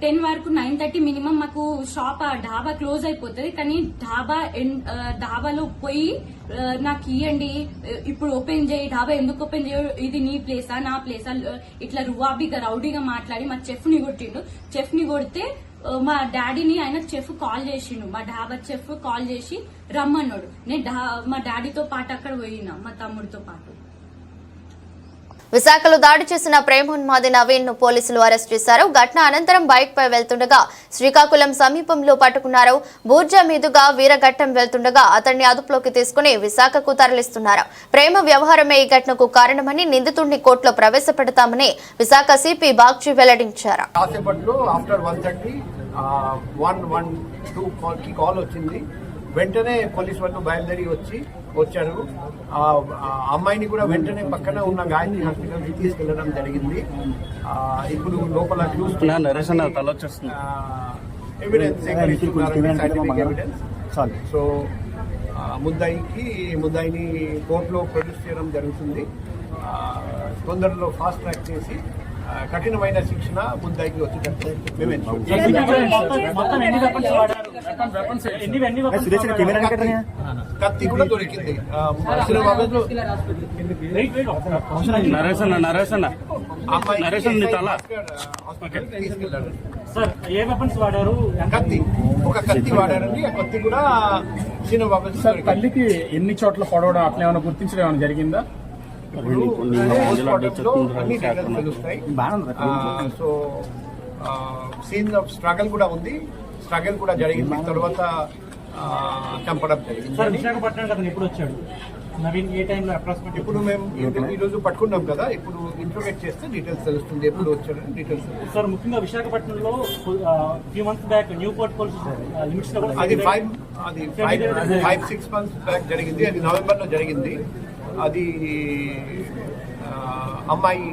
10 వరకు 9:30 మినిమం మాకు షాప్ ఢాబా క్లోజ్ అయిపోతుంది. కానీ ఢాబాలో పోయి నాకు ఇవ్వండి, ఇప్పుడు ఓపెన్ చేయి, ఢాబా ఎందుకు ఓపెన్ చేయ, ఇది నీ ప్లేసా నా ప్లేసా, ఇట్లా రువాబీగా రౌడీగా మాట్లాడి మా చెఫ్ ని కొట్టిండు. చెఫ్ ని కొడితే మా డాడీని ఆయన చెఫ్ కాల్ చేసిండు. మా ఢాబా చెఫ్ కాల్ చేసి రమ్మన్నాడు. నేను మా డాడీతో పాటు అక్కడ పోయినా, మా తమ్ముడితో పాటు. విశాఖలో దాడి చేసిన ప్రేమోన్మాది నవీన్ ను పోలీసులు అరెస్ట్ చేశారు. ఘటన అనంతరం బైక్ పై వెళ్తుండగా శ్రీకాకుళం సమీపంలో పట్టుకున్నారు. బూర్జా మీదుగా వీరఘట్టం వెళ్తుండగా అతన్ని అదుపులోకి తీసుకుని విశాఖకు తరలిస్తున్నారు. ప్రేమ వ్యవహారమే ఈ ఘటనకు కారణమని నిందితుడిని కోర్టులో ప్రవేశపెడతామని విశాఖ సిపి బాగ్చి వెల్లడించారు. కాల్ వచ్చింది, వెంటనే పోలీసు వాళ్ళు బయలుదేరి వచ్చారు. అమ్మాయిని కూడా వెంటనే పక్కన ఉన్న గాయత్రి హాస్పిటల్ కి తీసుకెళ్లడం జరిగింది. ఇప్పుడు లోపల ఎవిడెన్స్ సైంటిఫిక్ ఎవిడెన్స్. సో ముద్దాయిని కోర్టులో ప్రొడ్యూస్ చేయడం జరుగుతుంది. తొందరలో ఫాస్ట్ ట్రాక్ చేసి కఠినమైన శిక్షణ ముద్దాయికి వచ్చేటట్టు కత్తి కూడా దొరికింది. కత్తి ఒక కత్తి వాడారండి. ఆ కత్తి కూడా తల్లికి ఎన్ని చోట్ల పొడవడం అట్లా ఏమైనా గుర్తించడం ఏమైనా జరిగిందా? తెలుస్తాయి. సో సీన్ ఆఫ్ స్ట్రగల్ కూడా ఉంది, స్ట్రగల్ కూడా జరిగింది. తర్వాత చంపడం జరిగింది. ఇప్పుడు మేము ఈ రోజు పట్టుకున్నాం కదా, ఇప్పుడు ఇంట్రోగేట్ చేస్తే డీటెయిల్స్ తెలుస్తుంది, ఎప్పుడు వచ్చాడని డీటెయిల్స్. సార్ ముఖ్యంగా విశాఖపట్నంలో few months back new port police limits లో అది 5-6 months బ్యాక్ జరిగింది. అది నవంబర్ లో జరిగింది. అది అమ్మాయి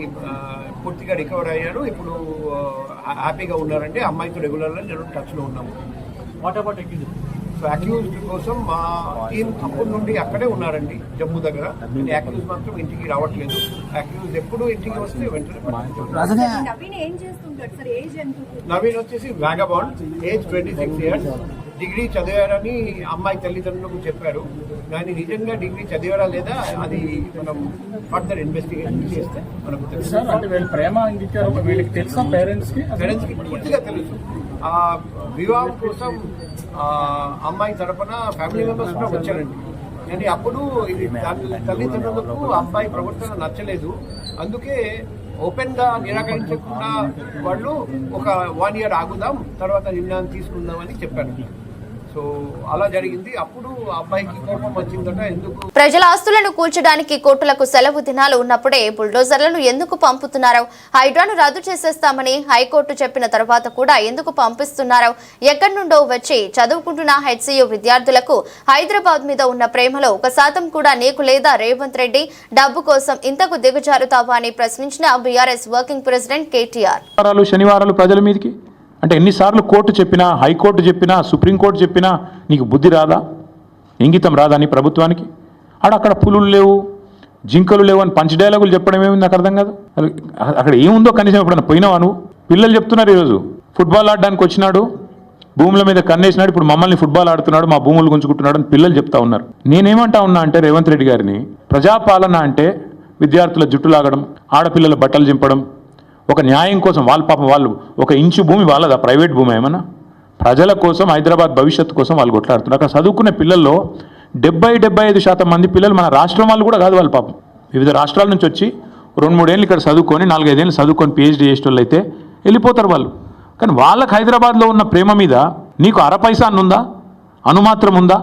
పూర్తిగా రికవర్ అయ్యారు. ఇప్పుడు హ్యాపీగా ఉన్నారండి. అమ్మాయితో రెగ్యులర్గా నేను టచ్ లో ఉన్నాము. సో అక్యూజ్డ్ కోసం మా టీం అప్పటి నుండి అక్కడే ఉన్నారండి, జమ్మూ దగ్గర. అక్యూజ్ మాత్రం ఇంటికి రావట్లేదు. అక్యూజ్ ఎప్పుడు ఇంటికి వస్తే వెంటనే. నవీన్ వచ్చేసి వ్యాగబాండ్, ఏజ్ 26 years. డిగ్రీ చదివారని అమ్మాయి తల్లిదండ్రులకు చెప్పారు. కానీ నిజంగా డిగ్రీ చదివారా లేదా అది మనం ఫర్దర్ ఇన్వెస్టిగేషన్ చేస్తే మనకు తెలుసు. పేరెంట్స్ కి పూర్తిగా తెలుసు. ఆ వివాహం కోసం అమ్మాయి తరపున ఫ్యామిలీ మెంబర్స్ కూడా వచ్చారండి. కానీ అప్పుడు ఇది తల్లిదండ్రులకు అమ్మాయి ప్రవర్తన నచ్చలేదు. అందుకే ఓపెన్ గా నిరాకరించకుండా వాళ్ళు ఒక 1 year ఆగుదాం, తర్వాత నిర్ణయం తీసుకుందాం అని చెప్పారు. సో అలా జరిగింది. అప్పుడు అబ్బాయికి కోపం వచ్చిందట. ఎందుకు ప్రజల ఆస్తులను కూల్చడానికి కోర్టులకు సెలవు దినాలు ఉన్నప్పుడే బుల్డోజర్లను ఎందుకు పంపుతున్నారో, హైడ్రాను రద్దు చేసేస్తామని హైకోర్టు చెప్పిన తర్వాత కూడా ఎందుకు పంపిస్తున్నారో, ఎక్కడి నుండో వచ్చి చదువుకుంటున్న హెచ్సియు విద్యార్థులకు హైదరాబాద్ మీద ఉన్న ప్రేమలో 1% కూడా నీకు లేదా రేవంత్ రెడ్డి డబ్బు కోసం ఇంతకు దిగజారుతావా అని ప్రశ్నించిన బీఆర్ఎస్ వర్కింగ్ ప్రెసిడెంట్ కేటీఆర్. శనివారాలు ప్రజల మీదకి అంటే ఎన్నిసార్లు కోర్టు చెప్పినా, హైకోర్టు చెప్పినా, సుప్రీంకోర్టు చెప్పినా నీకు బుద్ధి రాదా, ఇంగితం రాదా నీ ప్రభుత్వానికి? అక్కడ పులులు లేవు, జింకలు లేవు అని పంచ్ డైలాగులు చెప్పడం ఏమి నాకు అర్థం కాదు. అక్కడ ఏముందో కనీసం ఎప్పుడన్నా పోయినావా నువ్వు? పిల్లలు చెప్తున్నారు ఈరోజు ఫుట్బాల్ ఆడడానికి వచ్చినాడు, భూముల మీద కన్నేసినాడు, ఇప్పుడు మమ్మల్ని ఫుట్బాల్ ఆడుతున్నాడు, మా భూములు గుంజుకుంటున్నాడు అని పిల్లలు చెప్తా ఉన్నారు. నేనేమంటా ఉన్నా అంటే రేవంత్ రెడ్డి గారిని, ప్రజాపాలన అంటే విద్యార్థుల జుట్టు లాగడం, ఆడపిల్లల బట్టలు చింపడం, ఒక న్యాయం కోసం వాళ్ళు ఒక ఇంచు భూమి వాళ్ళదా, ప్రైవేట్ భూమి ఏమన్నా? ప్రజల కోసం, హైదరాబాద్ భవిష్యత్తు కోసం వాళ్ళు కొట్లాడుతున్నారు. అక్కడ చదువుకునే పిల్లల్లో 70-75% మంది పిల్లలు మన రాష్ట్రం వాళ్ళు కూడా కాదు. వాళ్ళు పాపం వివిధ రాష్ట్రాల నుంచి వచ్చి 2-3 ఏళ్ళు ఇక్కడ చదువుకొని 4-5 ఏళ్ళు చదువుకొని పిహెచ్డీ చేసే వాళ్ళు అయితే వెళ్ళిపోతారు వాళ్ళు. కానీ వాళ్ళకి హైదరాబాద్లో ఉన్న ప్రేమ మీద నీకు అరపైసా ఉందా, అనుమాత్రం ఉందా?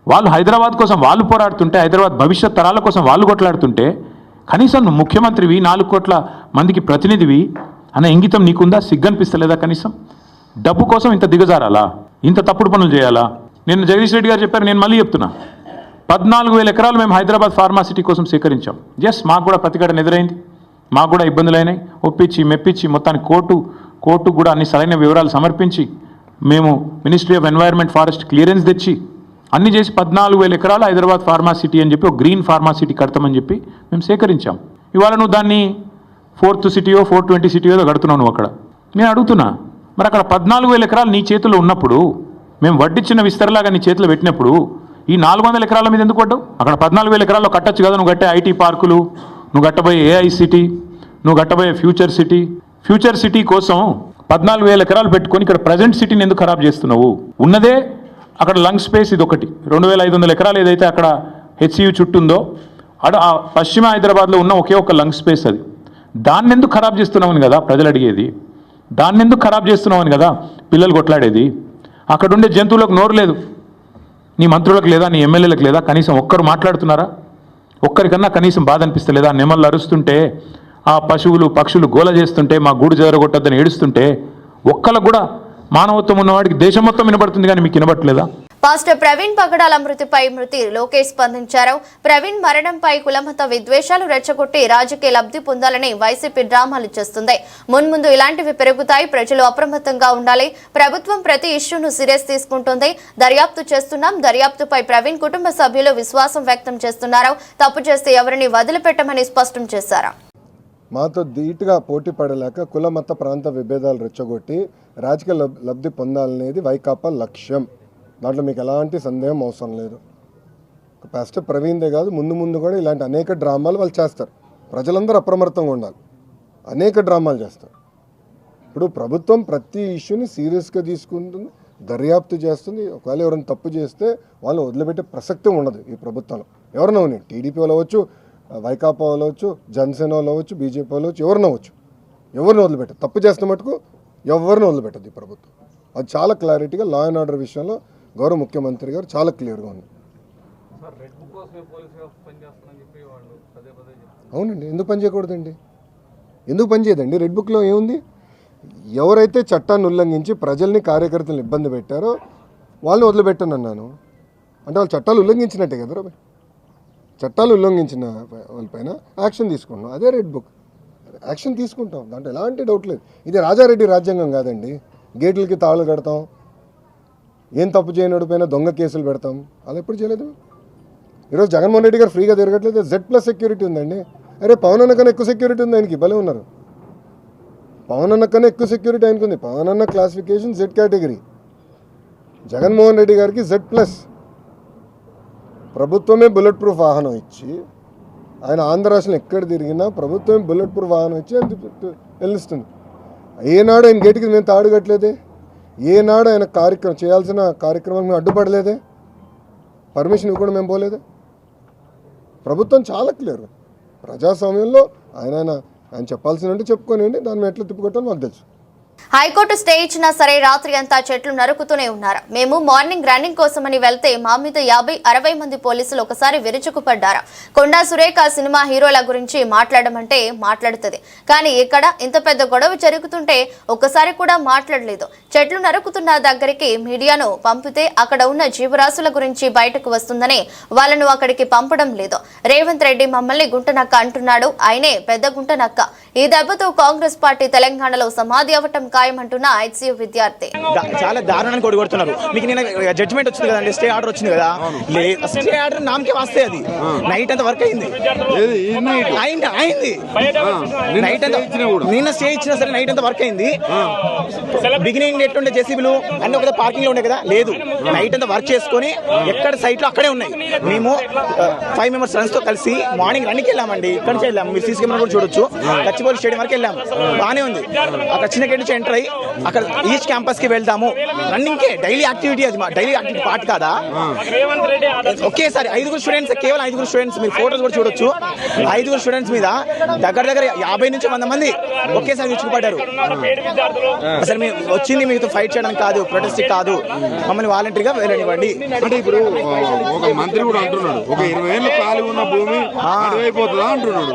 వాళ్ళు హైదరాబాద్ కోసం వాళ్ళు పోరాడుతుంటే, హైదరాబాద్ భవిష్యత్ తరాల కోసం వాళ్ళు కొట్లాడుతుంటే, కనీసం నువ్వు ముఖ్యమంత్రివి, 4 కోట్ల మందికి ప్రతినిధివి అన్న ఇంగితం నీకుందా? సిగ్గనిపిస్తలేదా? కనీసం డబ్బు కోసం ఇంత దిగజారాలా, ఇంత తప్పుడు పనులు చేయాలా? నిన్న జగదీష్ రెడ్డి గారు చెప్పారు, నేను మళ్ళీ చెప్తున్నా, 14,000 ఎకరాలు మేము హైదరాబాద్ ఫార్మాసిటీ కోసం సేకరించాం. ఎస్, మాకు కూడా ప్రతిఘటన ఎదురైంది. మాకు కూడా ఇబ్బందులైనాయి. ఒప్పించి మెప్పించి మొత్తానికి కోర్టు కూడా అన్ని సరైన వివరాలు సమర్పించి మేము ministry of environment forest clearance తెచ్చి అన్ని చేసి 14,000 ఎకరాలు హైదరాబాద్ ఫార్మా సిటీ అని చెప్పి ఒక గ్రీన్ ఫార్మా సిటీ కడతామని చెప్పి మేము సేకరించాం. ఇవాళ నువ్వు దాన్ని 4th సిటీయో 420 సిటీయో కడుతున్నావు నువ్వు అక్కడ. నేను అడుగుతున్నా, మరి అక్కడ 14,000 ఎకరాలు నీ చేతిలో ఉన్నప్పుడు, మేము వడ్డిచ్చిన విస్తరలాగా నీ చేతిలో పెట్టినప్పుడు ఈ 400 ఎకరాల మీద ఎందుకు పడ్డావు? అక్కడ 14,000 ఎకరాల్లో కట్టచ్చు కదా. నువ్వు కట్టే ఐటీ పార్కులు, నువ్వు కట్టబోయే ఏఐ సిటీ, నువ్వు కట్టబోయే ఫ్యూచర్ సిటీ కోసం 14,000 ఎకరాలు పెట్టుకొని ఇక్కడ ప్రజెంట్ సిటీని ఎందుకు ఖరాబ్ చేస్తున్నావు? ఉన్నదే అక్కడ లంగ్ స్పేస్ ఇది ఒకటి, 2,500 ఎకరాలు ఏదైతే అక్కడ హెచ్సియు చుట్టూ ఉందో ఆ పశ్చిమ హైదరాబాద్లో ఉన్న ఒకే ఒక లంగ్ స్పేస్ అది. దాన్ని ఎందుకు ఖరాబ్ చేస్తున్నామని కదా ప్రజలు అడిగేది. దాన్ని ఎందుకు ఖరాబ్ చేస్తున్నామని కదా పిల్లలు కొట్లాడేది. అక్కడ ఉండే జంతువులకు నోరు లేదు, నీ మంత్రులకు లేదా, నీ ఎమ్మెల్యేలకు లేదా, కనీసం ఒక్కరు మాట్లాడుతున్నారా? ఒక్కరికన్నా కనీసం బాధ అనిపిస్తలేదా? నెమళ్ళు అరుస్తుంటే, ఆ పశువులు పక్షులు గోల చేస్తుంటే, మా గూడు జరగొట్టద్దని ఏడుస్తుంటే, ఒక్కలకు కూడా మానవత్వం ఉన్నవాడికి దేశం మొత్తం వినబడుతుంది, కానీ మీకు వినబట్టలేదా? పాస్టర్ ప్రవీణ్ పగడాల మృతిపై లోకేష్ స్పందించారు. ప్రవీణ్ మరణంపై కులమత విద్వేషాలు రెచ్చగొట్టి రాజకీయ లబ్ధి పొందాలని వైసీపీ డ్రామాలు చేస్తుంది. మున్ముందు ఇలాంటివి పెరుగుతాయి, ప్రజలు అప్రమత్తంగా ఉండాలి. ప్రభుత్వం ప్రతి ఇష్యూను సీరియస్ తీసుకుంటుంది. దర్యాప్తు చేస్తున్నాం. దర్యాప్తుపై ప్రవీణ్ కుటుంబ సభ్యులు విశ్వాసం వ్యక్తం చేస్తున్నారు. తప్పు చేస్తే ఎవరిని వదిలిపెట్టమని స్పష్టం చేశారు. మాతో ధీటుగా పోటీ పడలేక కుల మత ప్రాంత విభేదాలు రెచ్చగొట్టి రాజకీయ లబ్ధి పొందాలనేది వైకాపా లక్ష్యం. దాంట్లో మీకు ఎలాంటి సందేహం అవసరం లేదు. పాస్టర్ ప్రవీణ్దే కాదు, ముందు కూడా ఇలాంటి అనేక డ్రామాలు వాళ్ళు చేస్తారు. ప్రజలందరూ అప్రమత్తంగా ఉండాలి. అనేక డ్రామాలు చేస్తారు. ఇప్పుడు ప్రభుత్వం ప్రతి ఇష్యూని సీరియస్గా తీసుకుంటుంది, దర్యాప్తు చేస్తుంది. ఒకవేళ ఎవరైనా తప్పు చేస్తే వాళ్ళు వదిలిపెట్టే ప్రసక్తి ఉండదు ఈ ప్రభుత్వంలో. ఎవరైనా ఉన్నాయి, టీడీపీ వాళ్ళు అవ్వచ్చు, వైకాపా వాళ్ళు అవ్వచ్చు, జనసేన వాళ్ళు అవ్వచ్చు, బీజేపీ వాళ్ళు అవ్వచ్చు, ఎవరిని అవ్వచ్చు. ఎవరిని వదిలిపెట్టదు. తప్పు చేస్తున్న మటుకు ఎవరిని వదిలిపెట్టదు ఈ ప్రభుత్వం. అది చాలా క్లారిటీగా లా అండ్ ఆర్డర్ విషయంలో గౌరవ ముఖ్యమంత్రి గారు చాలా క్లియర్గా ఉంది. అవునండి, ఎందుకు పని చేయకూడదండి? ఎందుకు పని చేయదండి? రెడ్ బుక్లో ఏముంది? ఎవరైతే చట్టాన్ని ఉల్లంఘించి ప్రజల్ని కార్యకర్తలను ఇబ్బంది పెట్టారో వాళ్ళని వదిలిపెట్టను అన్నాను. అంటే వాళ్ళు చట్టాలు ఉల్లంఘించినట్టే కదా. చట్టాలు ఉల్లంఘించిన వాళ్ళపైన యాక్షన్ తీసుకుంటాం. అదే రెడ్ బుక్. యాక్షన్ తీసుకుంటాం, దాంట్లో ఎలాంటి డౌట్ లేదు. ఇది రాజారెడ్డి రాజ్యాంగం కాదండి. గేట్లకి తాళ్ళు కడతాం, ఏం తప్పు చేయనోడి పైన దొంగ కేసులు పెడతాం. అలా ఎప్పుడు చేయలేదు. ఈరోజు జగన్మోహన్ రెడ్డి గారు ఫ్రీగా తిరగట్లేదు. Z+ సెక్యూరిటీ ఉందండి. అరే పవన్ అన్న కన్నా ఎక్కువ సెక్యూరిటీ ఉంది ఆయనకి. భలే ఉన్నారు. పవన్ అన్న కన్నా ఎక్కువ సెక్యూరిటీ ఆయనకు ఉంది. పవన్ అన్న classification Z category, Jaganmohan Reddy గారికి Z+. ప్రభుత్వమే బుల్లెట్ ప్రూఫ్ వాహనం ఇచ్చి, ఆయన ఆంధ్ర రాష్ట్రంలో ఎక్కడ తిరిగినా ప్రభుత్వమే బుల్లెట్ ప్రూఫ్ వాహనం ఇచ్చి వెళ్ళిస్తుంది. ఏనాడు ఆయన గేటుకి మేము తాడు కట్టలేదే. ఏనాడు ఆయన చేయాల్సిన కార్యక్రమాలు మేము అడ్డుపడలేదే. పర్మిషన్ ఇవ్వకుండా మేము పోలేదే. ప్రభుత్వం చాలా క్లియర్. ప్రజాస్వామ్యంలో ఆయన చెప్పాల్సినంటే చెప్పుకోనండి, దాన్ని ఎట్లా తిప్పుకొట్టాలో మాకు తెలుసు. హైకోర్టు స్టే ఇచ్చినా సరే రాత్రి అంతా చెట్లు నరుకుతూనే ఉన్నారు. మేము మార్నింగ్ రన్నింగ్ కోసమని వెళ్తే మా మీద 50-60 మంది పోలీసులు ఒకసారి విరుచుకుపడ్డారు. కొండా సురేఖ సినిమా హీరోల గురించి మాట్లాడమంటే మాట్లాడుతుంది, కానీ ఇక్కడ ఇంత పెద్ద గొడవ జరుగుతుంటే ఒక్కసారి కూడా మాట్లాడలేదు. చెట్లు నరుకుతున్న దగ్గరికి మీడియాను పంపితే అక్కడ ఉన్న జీవరాశుల గురించి బయటకు వస్తుందని వాళ్ళను అక్కడికి పంపడం లేదు. రేవంత్ రెడ్డి మమ్మల్ని గుంటనక్క అంటున్నాడు. ఆయనే పెద్ద గుంటనక్క. ఈ దెబ్బతో కాంగ్రెస్ పార్టీ తెలంగాణలో సమాధి అవటం ఖాయమంటున్న హెచ్సియు విద్యార్థి. చాలా దారుణానికి కొడుతున్నారు. మీకు నేను జడ్జిమెంట్ వచ్చింది కదండి, స్టే ఆర్డర్ వచ్చింది కదా. స్టే ఆర్డర్ నామకే వస్తే అది నైట్ అంతా వర్క్ అయింది. నైట్ అంతా నిన్న స్టే ఇచ్చినా సరే నైట్ అంతా వర్క్ అయింది. బిగినింగ్ ఎట్లుండే జేసీబీలు అన్ని ఒక పార్కింగ్ లో ఉండే కదా, లేదు నైట్ అంతా వర్క్ చేసుకుని ఎక్కడ సైట్ లో అక్కడే ఉన్నాయి. మేము 5 మెంబర్స్ ఫ్రెండ్స్ తో కలిసి మార్నింగ్ రన్నింగ్ వెళ్ళామండి. ఇక్కడ నుంచి వెళ్ళాము, మీరు సీసీ కెమెరా కూడా చూడొచ్చు. గచ్చిబౌలి స్టేడియం వరకు వెళ్ళాము, బాగానే ఉంది. అక్కడ చిన్న గేట్ నుంచి ఎంటర్ అయ్యి అక్కడ ఈస్ట్ క్యాంపస్ కి వెళ్తాము. రన్నింగ్ కే డైలీ యాక్టివిటీ, అది మా డైలీ యాక్టివిటీ పార్ట్ కాదా? ఒకేసారి 5 స్టూడెంట్స్, కేవలం 5 స్టూడెంట్స్, మీరు ఫోటోస్ కూడా చూడొచ్చు. 5 స్టూడెంట్స్ మీద దగ్గర 50 నుంచి 100 మంది ఒకేసారి విరుచుకుపడ్డారు. అసలు మేము వచ్చింది మీతో ఫైట్ చేయడానికి కాదు, ప్రొటెస్ట్ కాదు, మమ్మల్ని వాలంటీర్గా వెళ్ళనివ్వండి. అంటే ఇప్పుడు ఒక మంత్రి కూడా అంటున్నాడు, ఒక 20 ఏళ్ళు ఖాళీ ఉన్న భూమి అడవైపోతుందా అంటున్నాడు.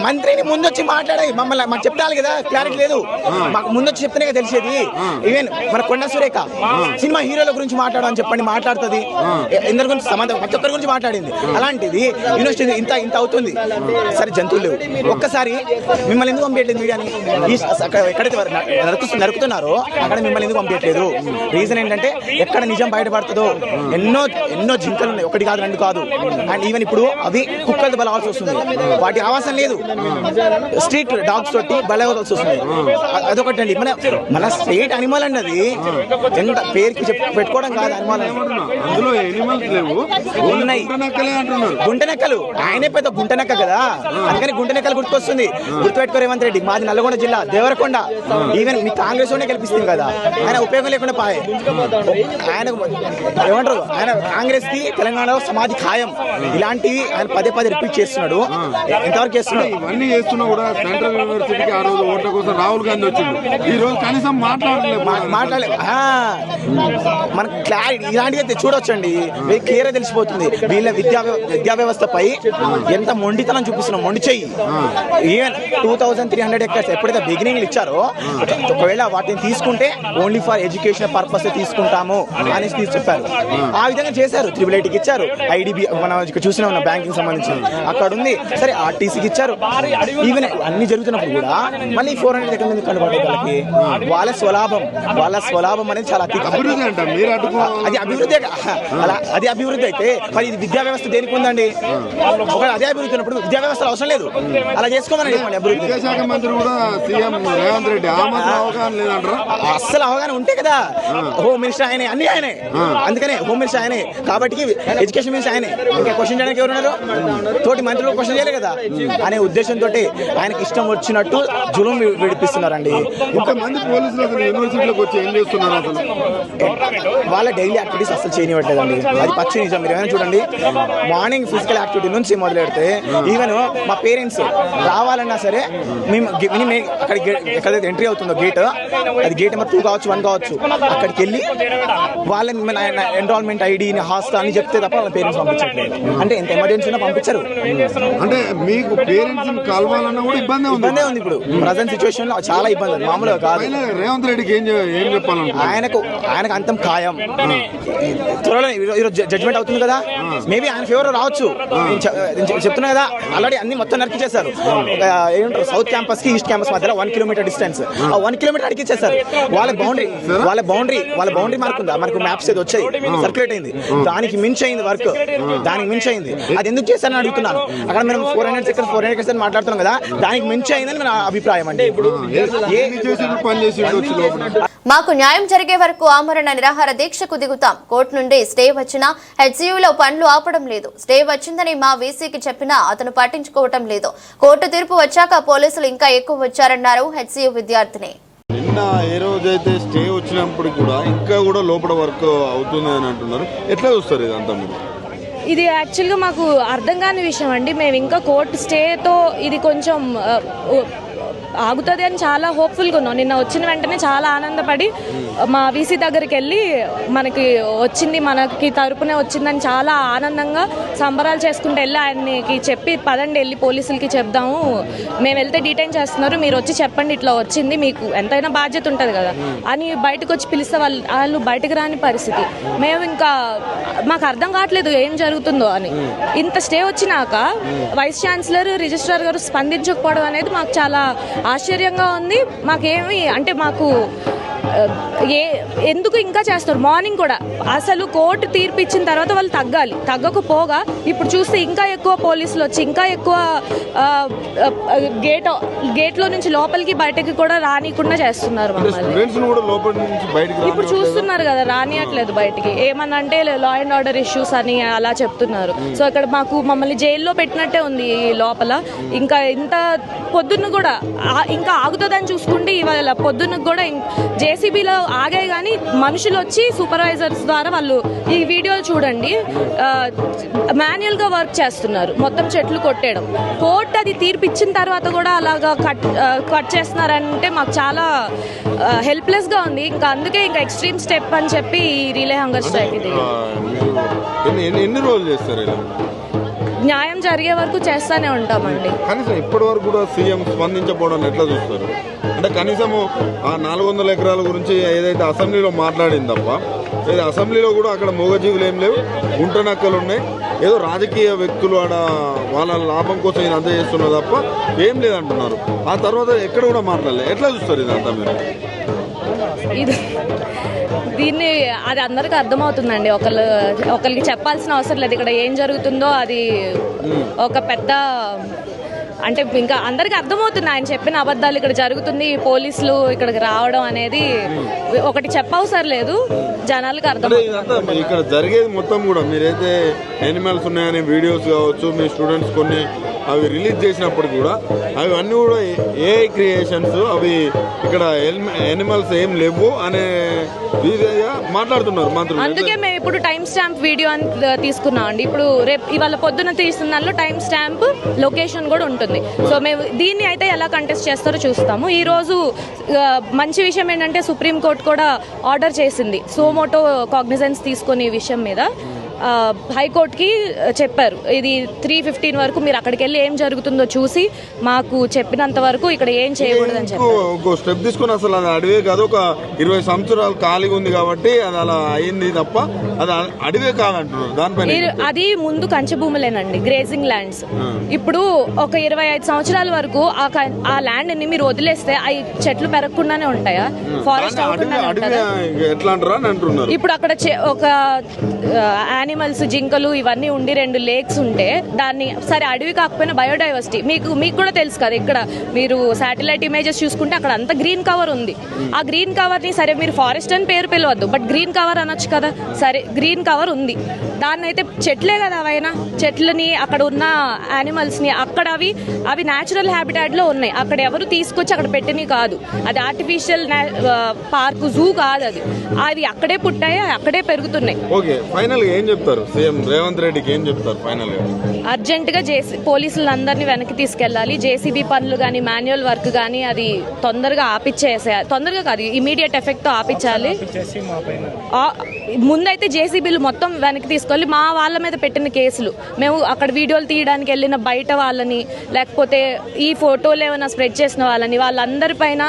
మంత్రిని ముందు ముందొచ్చి మాట్లాడాయి మమ్మల్ని మాకు చెప్తాను కదా, క్లారిటీ లేదు. మాకు ముందొచ్చి చెప్తేనే కదా తెలిసేది. ఈవెన్ మన కొండ సురేఖ సినిమా హీరోల గురించి మాట్లాడమని చెప్పండి మాట్లాడుతుంది, ఎందరి గురించి సంబంధం ప్రతి ఒక్కరి గురించి మాట్లాడింది. అలాంటిది యూనివర్సిటీ ఇంత ఇంత అవుతుంది. సరే జంతువులు లేవు, ఒక్కసారి మిమ్మల్ని ఎందుకు పంపించలేదు మీడియాని? ఎక్కడైతే నరుకుతున్నారో అక్కడ మిమ్మల్ని ఎందుకు పంపించలేదు? రీజన్ ఏంటంటే ఎక్కడ నిజం బయటపడుతుందో. ఎన్నో జింకలు ఉన్నాయి, ఒకటి కాదు రెండు కాదు. అండ్ ఈవెన్ ఇప్పుడు అవి కుక్కలతో బలవాల్సి వస్తుంది, వాటి ఆవాసం లేదు. స్ట్రీట్ డాగ్స్ తోటి బలవాల్సి వస్తుంది. అదొకటి అండి. మన స్టేట్ అనిమల్ అండి, అది ఎంత పేరుకి పెట్టుకోవడం కాదు. అనిమల్ ఉన్నాయి, గుంటనెక్కలు. ఆయనే పెద్ద గుంటనెక్క కదా, అందుకని గుంటనెక్కలు గుర్తుకొస్తుంది. గుర్తుపెట్టుకో రేవంత్ రెడ్డి, మాది నల్గొండ జిల్లా దేవరకొండ. ఈవెన్ మీ కాంగ్రెస్ లోనే గెలిపిస్తుంది కదా, ఆయన ఉపయోగం లేకుండా పాయే. ఆయన ఏమంటారు, ఆయన కాంగ్రెస్ కి తెలంగాణలో సమాధి ఖాయం. ఇలాంటివి ఆయన పదే రిపీట్ చేస్తున్నాడు. ఎంతవరకు చేస్తున్నాడు? ఇవన్నీ చేస్తున్నా కూడా సెంట్రల్ యూనివర్సిటీకి ఆ రోజు ఓట్ల కోసం రాహుల్ గాంధీ వచ్చిండు, ఈ రోజు కనీసం మాట్లాడలేదు. మన క్లారిటీ ఇలాంటివి చూడొచ్చండి, క్లియర్ గా తెలిసిపోతుంది వీళ్ళ విద్యా వ్యవస్థపై ఎంత మొండితనం చూపిస్తున్నాం. మొండి చెయ్యి. ఈవెన్ 2300 acres ఎప్పుడైతే బిగినింగ్ ఇచ్చారో, ఒకవేళ వాటిని తీసుకుంటే ఓన్లీ ఫర్ ఎడ్యుకేషన్ పర్పస్ తీసుకుంటాము అనేసి చెప్పారు. ఆ విధంగా చేశారు. IIITకి ఇచ్చారు, ఐడిబి మనం చూసిన ఉన్న బ్యాంకింగ్ సంబంధించి అక్కడ ఉంది. సరే ఆర్టీసీకి ఇచ్చారు. ఈవెన్ అన్ని జరుగుతున్నప్పుడు కూడా మళ్ళీ 400 ఎక్కడ మంది కనబడ్డారు వాళ్ళకి. వాళ్ళ స్వలాభం అనేది చాలా అభివృద్ధి అంట. అది అభివృద్ధి అలా, అది అభివృద్ధి అయితే మరి ఇది విద్యా వ్యవస్థ దేనికి ఉందండి? ఒక అదే అభివృద్ధి ఉన్నప్పుడు విద్యా వ్యవస్థ అవసరం లేదు, అలా చేసుకోమని చెప్పండి. అభివృద్ధి విద్యాశాఖ మంత్రి కూడా సీఎం రేవంత్ రెడ్డి అవగాహన లేదంటారు. అస్సలు అవగాహన ఉంటే కదా. హోమ్ మినిస్టర్ ఆయనే, అన్ని ఆయనే, అందుకనే హోమ్ మినిస్టర్ ఆయనే కాబట్టి ఎడ్యుకేషన్ మినిస్టర్ ఆయనే. ఇంకా క్వశ్చన్ చేయడానికి ఎవరున్నారు? తోటి మంత్రులు క్వశ్చన్ చేయలేదు కదా అనే ఉద్దేశంతో ఆయనకి ఇష్టం వచ్చినట్టు జులుం విడిపిస్తున్నారండి. ఇంతమంది పోలీసులు అసలు యూనివర్సిటీలోకి వచ్చి ఏం చేస్తున్నారు? అసలు వాళ్ళ డైలీ యాక్టివిటీస్ అసలు చేయనివ్వట్లేదండి. అది పచ్చి నిజం. మీరు ఏమైనా చూడండి, మార్నింగ్ ఫిజికల్ యాక్టివిటీ నుంచి మొదలు పెడితే ఈవెన్ మా పేరెంట్స్ రావాలన్నా సరే మేము అక్కడ ఎక్కడైతే ఎంట్రీ అవుతుందో గేట్, అది గేట్ నెంబర్ 2 కావచ్చు 1 కావచ్చు, అక్కడికి వెళ్ళి వాళ్ళ ఎన్రోల్మెంట్ ఐడిని హాస్టల్ అని చెప్తే తప్ప వాళ్ళ పేరెంట్స్ పంపించట్లేదు. అంటే ఎంత ఎమర్జెన్సీ ఉన్నా పంపించరు. అంటే మీకు పేరెంట్స్ కలవాలన్నా కూడా ఇబ్బంది ఉంది. ఇప్పుడు ప్రజెంట్ సిచ్యువేషన్ లో చాలా ఇబ్బంది, మామూలుగా కాదు. రేవంత్ రెడ్డికి ఏం చెప్పాలి? ఆయనకు అంతం ఖాయం. త్వరలో ఈరోజు జడ్జ్మెంట్ అవుతుంది కదా, మేబీ ఆయన ఫేవర్ రావచ్చు. చెప్తున్నా కదా, ఆల్రెడీ అన్ని మొత్తం నరికిచ్చేశారు. ఏమంటారు, సౌత్ క్యాంపస్ కి ఈస్ట్ క్యాంపస్ మధ్యలో 1 kilometer డిస్టెన్స్, ఆ 1 kilometer అడిగిచ్చేశారు. వాళ్ళ బౌండరీ మార్క్ ఉందా? మనకు మ్యాప్స్ ఏదో వచ్చాయి, సర్క్యులేట్ అయింది. దానికి మించి అయింది వర్క్, దానికి మించి అయింది. అది ఎందుకు చేశారని అడుగుతున్నాను. అక్కడ మనం 400 acres అని మాట్లాడుతున్నాం కదా, దానికి మించి అయిందని నా అభిప్రాయం అండి. ఇప్పుడు మాకు న్యాయం జరిగే వరకు ఆమరణ నిరాహార దీక్షకు దిగుతాం. కోర్టు నుండి స్టే వచ్చినా హెచ్సియూలో పనులు ఆపడం లేదు. స్టే వచ్చిందని మా వీసీకి చెప్పినా అతను పట్టించుకోవటం లేదు. కోర్టు తీర్పు వచ్చాక పోలీసులు ఇంకా ఎక్కువ వచ్చారన్నారు హెచ్సియూ విద్యార్థిని. నిన్న ఏ రోజైతే స్టే వచ్చినప్పుడు కూడా ఇంకా కూడా లోపల వర్క్ అవుతుంది అని అంటున్నారు. ఎట్లా చూస్తారు ఇదంతా మీరు? ఇది యాక్చువల్గా మాకు అర్థం కాని విషయం అండి. మేము ఇంకా కోర్టు స్టేతో ఇది కొంచెం ఆగుతుంది అని చాలా హోప్ఫుల్గా ఉన్నాం. నిన్న వచ్చిన వెంటనే చాలా ఆనందపడి మా వీసీ దగ్గరికి వెళ్ళి మనకి వచ్చింది, మనకి తరపునే వచ్చిందని చాలా ఆనందంగా సంబరాలు చేసుకుంటూ వెళ్ళి ఆయనకి చెప్పి, పదండి వెళ్ళి పోలీసులకి చెప్దాము, మేము వెళ్తే డీటైన్ చేస్తున్నారు, మీరు వచ్చి చెప్పండి ఇట్లా వచ్చింది, మీకు ఎంతైనా బాధ్యత ఉంటుంది కదా అని బయటకు వచ్చి పిలిస్తే వాళ్ళు బయటకు రాని పరిస్థితి. మేము ఇంకా మాకు అర్థం కావట్లేదు ఏం జరుగుతుందో అని. ఇంత స్టే వచ్చినాక వైస్ ఛాన్సలర్, రిజిస్ట్రార్ గారు స్పందించకపోవడం అనేది మాకు చాలా ఆశ్చర్యంగా ఉంది. మాకేమి అంటే మాకు ఎందుకు ఇంకా చేస్తారు? మార్నింగ్ కూడా అసలు కోర్టు తీర్పు ఇచ్చిన తర్వాత వాళ్ళు తగ్గకపోగా ఇప్పుడు చూస్తే ఇంకా ఎక్కువ పోలీసులు వచ్చి ఇంకా ఎక్కువ గేట్లో నుంచి లోపలికి బయటకి కూడా రానికుండా చేస్తున్నారు. ఇప్పుడు చూస్తున్నారు కదా, రానియట్లేదు బయటికి. ఏమన్నా అంటే లా అండ్ ఆర్డర్ ఇష్యూస్ అని అలా చెప్తున్నారు. సో ఇక్కడ మమ్మల్ని జైల్లో పెట్టినట్టే ఉంది లోపల. ఇంకా ఇంత పొద్దున్న కూడా ఇంకా ఆగుతుందని చూసుకుంటే ఇవాళ పొద్దున్న కూడా జేసీబీలో ఆగాయి, కానీ మనుషులు వచ్చి సూపర్వైజర్స్ ద్వారా వాళ్ళు ఈ వీడియోలు చూడండి మాన్యువల్ గా వర్క్ చేస్తున్నారు, మొత్తం చెట్లు కొట్టేయడం. కోర్టు అది తీర్పు ఇచ్చిన తర్వాత కూడా అలాగా కట్ చేస్తున్నారంటే మాకు చాలా హెల్ప్లెస్ గా ఉంది. ఇంకా అందుకే ఇంకా ఎక్స్ట్రీమ్ స్టెప్ అని చెప్పి రిలే హంగర్ స్ట్రైక్ ఇది. ఎన్ని రోజులు చేస్తారు? న్యాయం జరిగే వరకు చేస్తూనే ఉంటామండి. కనీసం ఇప్పటి వరకు కూడా సీఎం స్పందించకపోవడం ఎట్లా చూస్తారు? అంటే కనీసము ఆ 400 ఎకరాల గురించి ఏదైతే అసెంబ్లీలో మాట్లాడింది తప్ప ఏదో అసెంబ్లీలో కూడా అక్కడ మూగజీవులు ఏం లేవు, గుంట నక్కలు ఉన్నాయి, ఏదో రాజకీయ వ్యక్తులు ఆడ వాళ్ళ లాభం కోసం ఇది అంతా చేస్తున్నారు తప్ప ఏం లేదంటున్నారు. ఆ తర్వాత ఎక్కడ కూడా మాట్లాడలేదు. ఎట్లా చూస్తారు ఇదంతా మీరు? దీన్ని అది అందరికీ అర్థమవుతుందండి. ఒకరికి చెప్పాల్సిన అవసరం లేదు. ఇక్కడ ఏం జరుగుతుందో అది ఒక పెద్ద అంటే ఇంకా అందరికీ అర్థమవుతుంది. ఆయన చెప్పిన అబద్ధాలు ఇక్కడ జరుగుతుంది, పోలీసులు ఇక్కడికి రావడం అనేది ఒకటి చెప్పవసరం లేదు, జనాలకు అర్థమవుతుంది. ఇక్కడ జరిగేది మొత్తం కూడా మీరైతే యానిమల్స్ ఉన్నాయని వీడియోస్ కావచ్చు, మీ స్టూడెంట్స్ కొన్ని అవి రిలీజ్ చేసినప్పుడు కూడా అవి అన్నీ కూడా ఏఐ క్రియేషన్స్, అవి ఇక్కడ యానిమల్స్ ఏం లేవు అనే మాట్లాడుతున్నారు మంత్రులు. అందుకే మేము ఇప్పుడు టైం స్టాంప్ వీడియో అని తీసుకున్నాం అండి. ఇప్పుడు రేపు ఇవాళ పొద్దున తీసిన దానిలో టైం స్టాంప్ లొకేషన్ కూడా ఉంటుంది. సో మేము దీన్ని అయితే ఎలా కంటెస్ట్ చేస్తారో చూస్తాము. ఈ రోజు మంచి విషయం ఏంటంటే సుప్రీంకోర్టు కూడా ఆర్డర్ చేసింది సోమోటో కాగ్నిజెన్స్ తీసుకునే విషయం మీద. హైకోర్టుకి చెప్పారు ఇది 3:15 వరకు మీరు అక్కడికి వెళ్ళి ఏం జరుగుతుందో చూసి మాకు చెప్పినంత వరకు ఇక్కడ ఏం చేయకూడదని చెప్పారు. స్టెప్ తీసుకుని అసలు అది అడవే కాదు, ఒక 20 సంవత్సరాలు ఖాళీగా ఉంది కాబట్టి అది అలా అయింది తప్ప అది అడవే కాదంటున్నారు. దానిపైన అది ముందు కంచె భూములేనండి, గ్రేజింగ్ ల్యాండ్స్. ఇప్పుడు ఒక 25 సంవత్సరాల వరకు ఆ ల్యాండ్ ని మీరు వదిలేస్తే అవి చెట్లు పెరగకుండానే ఉంటాయా? ఫారెస్ట్ ఎట్లా అంటారు? ఇప్పుడు అక్కడ ఒక యానిమల్స్, జింకలు ఇవన్నీ ఉండి 2 లేక్స్ ఉంటే దాన్ని సరే అడవి కాకపోయినా బయోడైవర్సిటీ మీకు కూడా తెలుసు కదా. ఇక్కడ మీరు శాటిలైట్ ఇమేజెస్ చూసుకుంటే అక్కడ అంతా గ్రీన్ కవర్ ఉంది. ఆ గ్రీన్ కవర్ ని సరే మీరు ఫారెస్ట్ అని పేరు పిలవద్దు, బట్ గ్రీన్ కవర్ అనొచ్చు కదా. సరే గ్రీన్ కవర్ ఉంది, దాన్ని అయితే చెట్లే కదా అవైనా. చెట్లని అక్కడ ఉన్న యానిమల్స్ ని అక్కడ అవి న్యాచురల్ హ్యాబిటాట్ లో ఉన్నాయి. అక్కడ ఎవరు తీసుకొచ్చి అక్కడ పెట్టినవి కాదు, అది ఆర్టిఫిషియల్ పార్క్, జూ కాదు అది. అవి అక్కడే పుట్టాయి, అక్కడే పెరుగుతున్నాయి. ఏం చెప్తారు సీఎం రేవంత్ రెడ్డికి? ఏం చెప్తారు ఫైనల్ గా? అర్జెంట్ గా పోలీసులందరినీ వెనక్కి తీసుకెళ్లాలి. జేసీబీ పనులు కానీ మాన్యువల్ వర్క్ కానీ అది తొందరగా ఆపిచ్చేసేయాలి. తొందరగా కాదు, ఇమీడియట్ ఎఫెక్ట్ తో ఆపించాలి. ముందైతే జేసీబీలు మొత్తం వెనక్కి తీసుకెళ్ళి మా వాళ్ళ మీద పెట్టిన కేసులు, మేము అక్కడ వీడియోలు తీయడానికి వెళ్ళిన బయట వాళ్ళని, లేకపోతే ఈ ఫోటోలు ఏమైనా స్ప్రెడ్ చేసిన వాళ్ళందరి పైన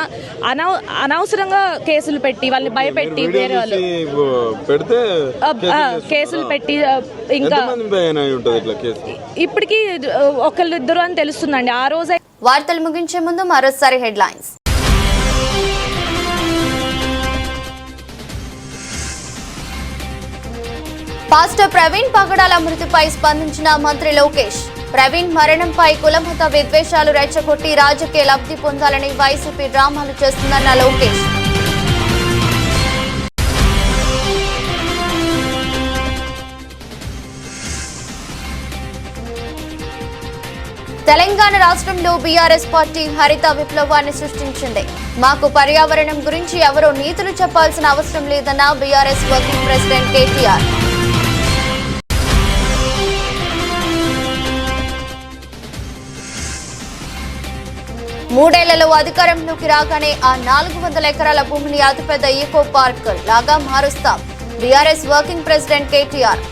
అనవసరంగా కేసులు పెట్టి వాళ్ళని భయపెట్టి వేరే వాళ్ళు పెడితే కేసులు పెట్టి ఇంకా ఇప్పటికీ ఒకళ్ళిద్దరు అని తెలుస్తుందండి. ఆ రోజు వార్తలు ముగించే ముందు మరోసారి హెడ్లైన్స్. పాస్టర్ ప్రవీణ్ పగడాల మృతిపై స్పందించిన మంత్రి లోకేష్. ప్రవీణ్ మరణంపై కులమత విద్వేషాలు రెచ్చగొట్టి రాజకీయ లబ్ధి పొందాలని వైసీపీ డ్రామాలు చేస్తుందన్న లోకేష్. తెలంగాణ రాష్ట్రంలో బీఆర్ఎస్ పార్టీ హరిత విప్లవాన్ని సృష్టించింది. మాకు పర్యావరణం గురించి ఎవరో నీతులు చెప్పాల్సిన అవసరం లేదన్న బీఆర్ఎస్ వర్కింగ్ ప్రెసిడెంట్ కేటీఆర్. మూడేళ్లలో అధికారంలోకి రాగానే ఆ 400 ఎకరాల భూమిని అతిపెద్ద ఈకో పార్క్ లాగా మారుస్తాం. BRS working president KTR.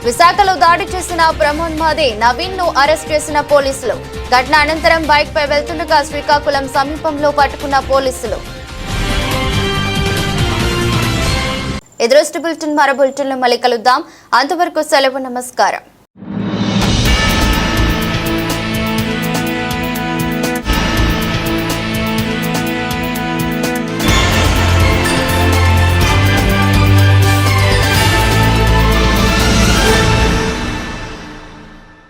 విశాఖలో దాడి చేసిన ప్రమోన్మాదే నవీన్ ను అరెస్ట్ చేసిన పోలీసులు. ఘటన అనంతరం బైక్ పై వెళ్తుండగా శ్రీకాకుళం సమీపంలో పట్టుకున్న పోలీసులు. ఎదురొస్ట్ బులెటిన్ మరో బులెటిన్లో మళ్ళీ కలుద్దాం. అంతవరకు సెలవు, నమస్కారం.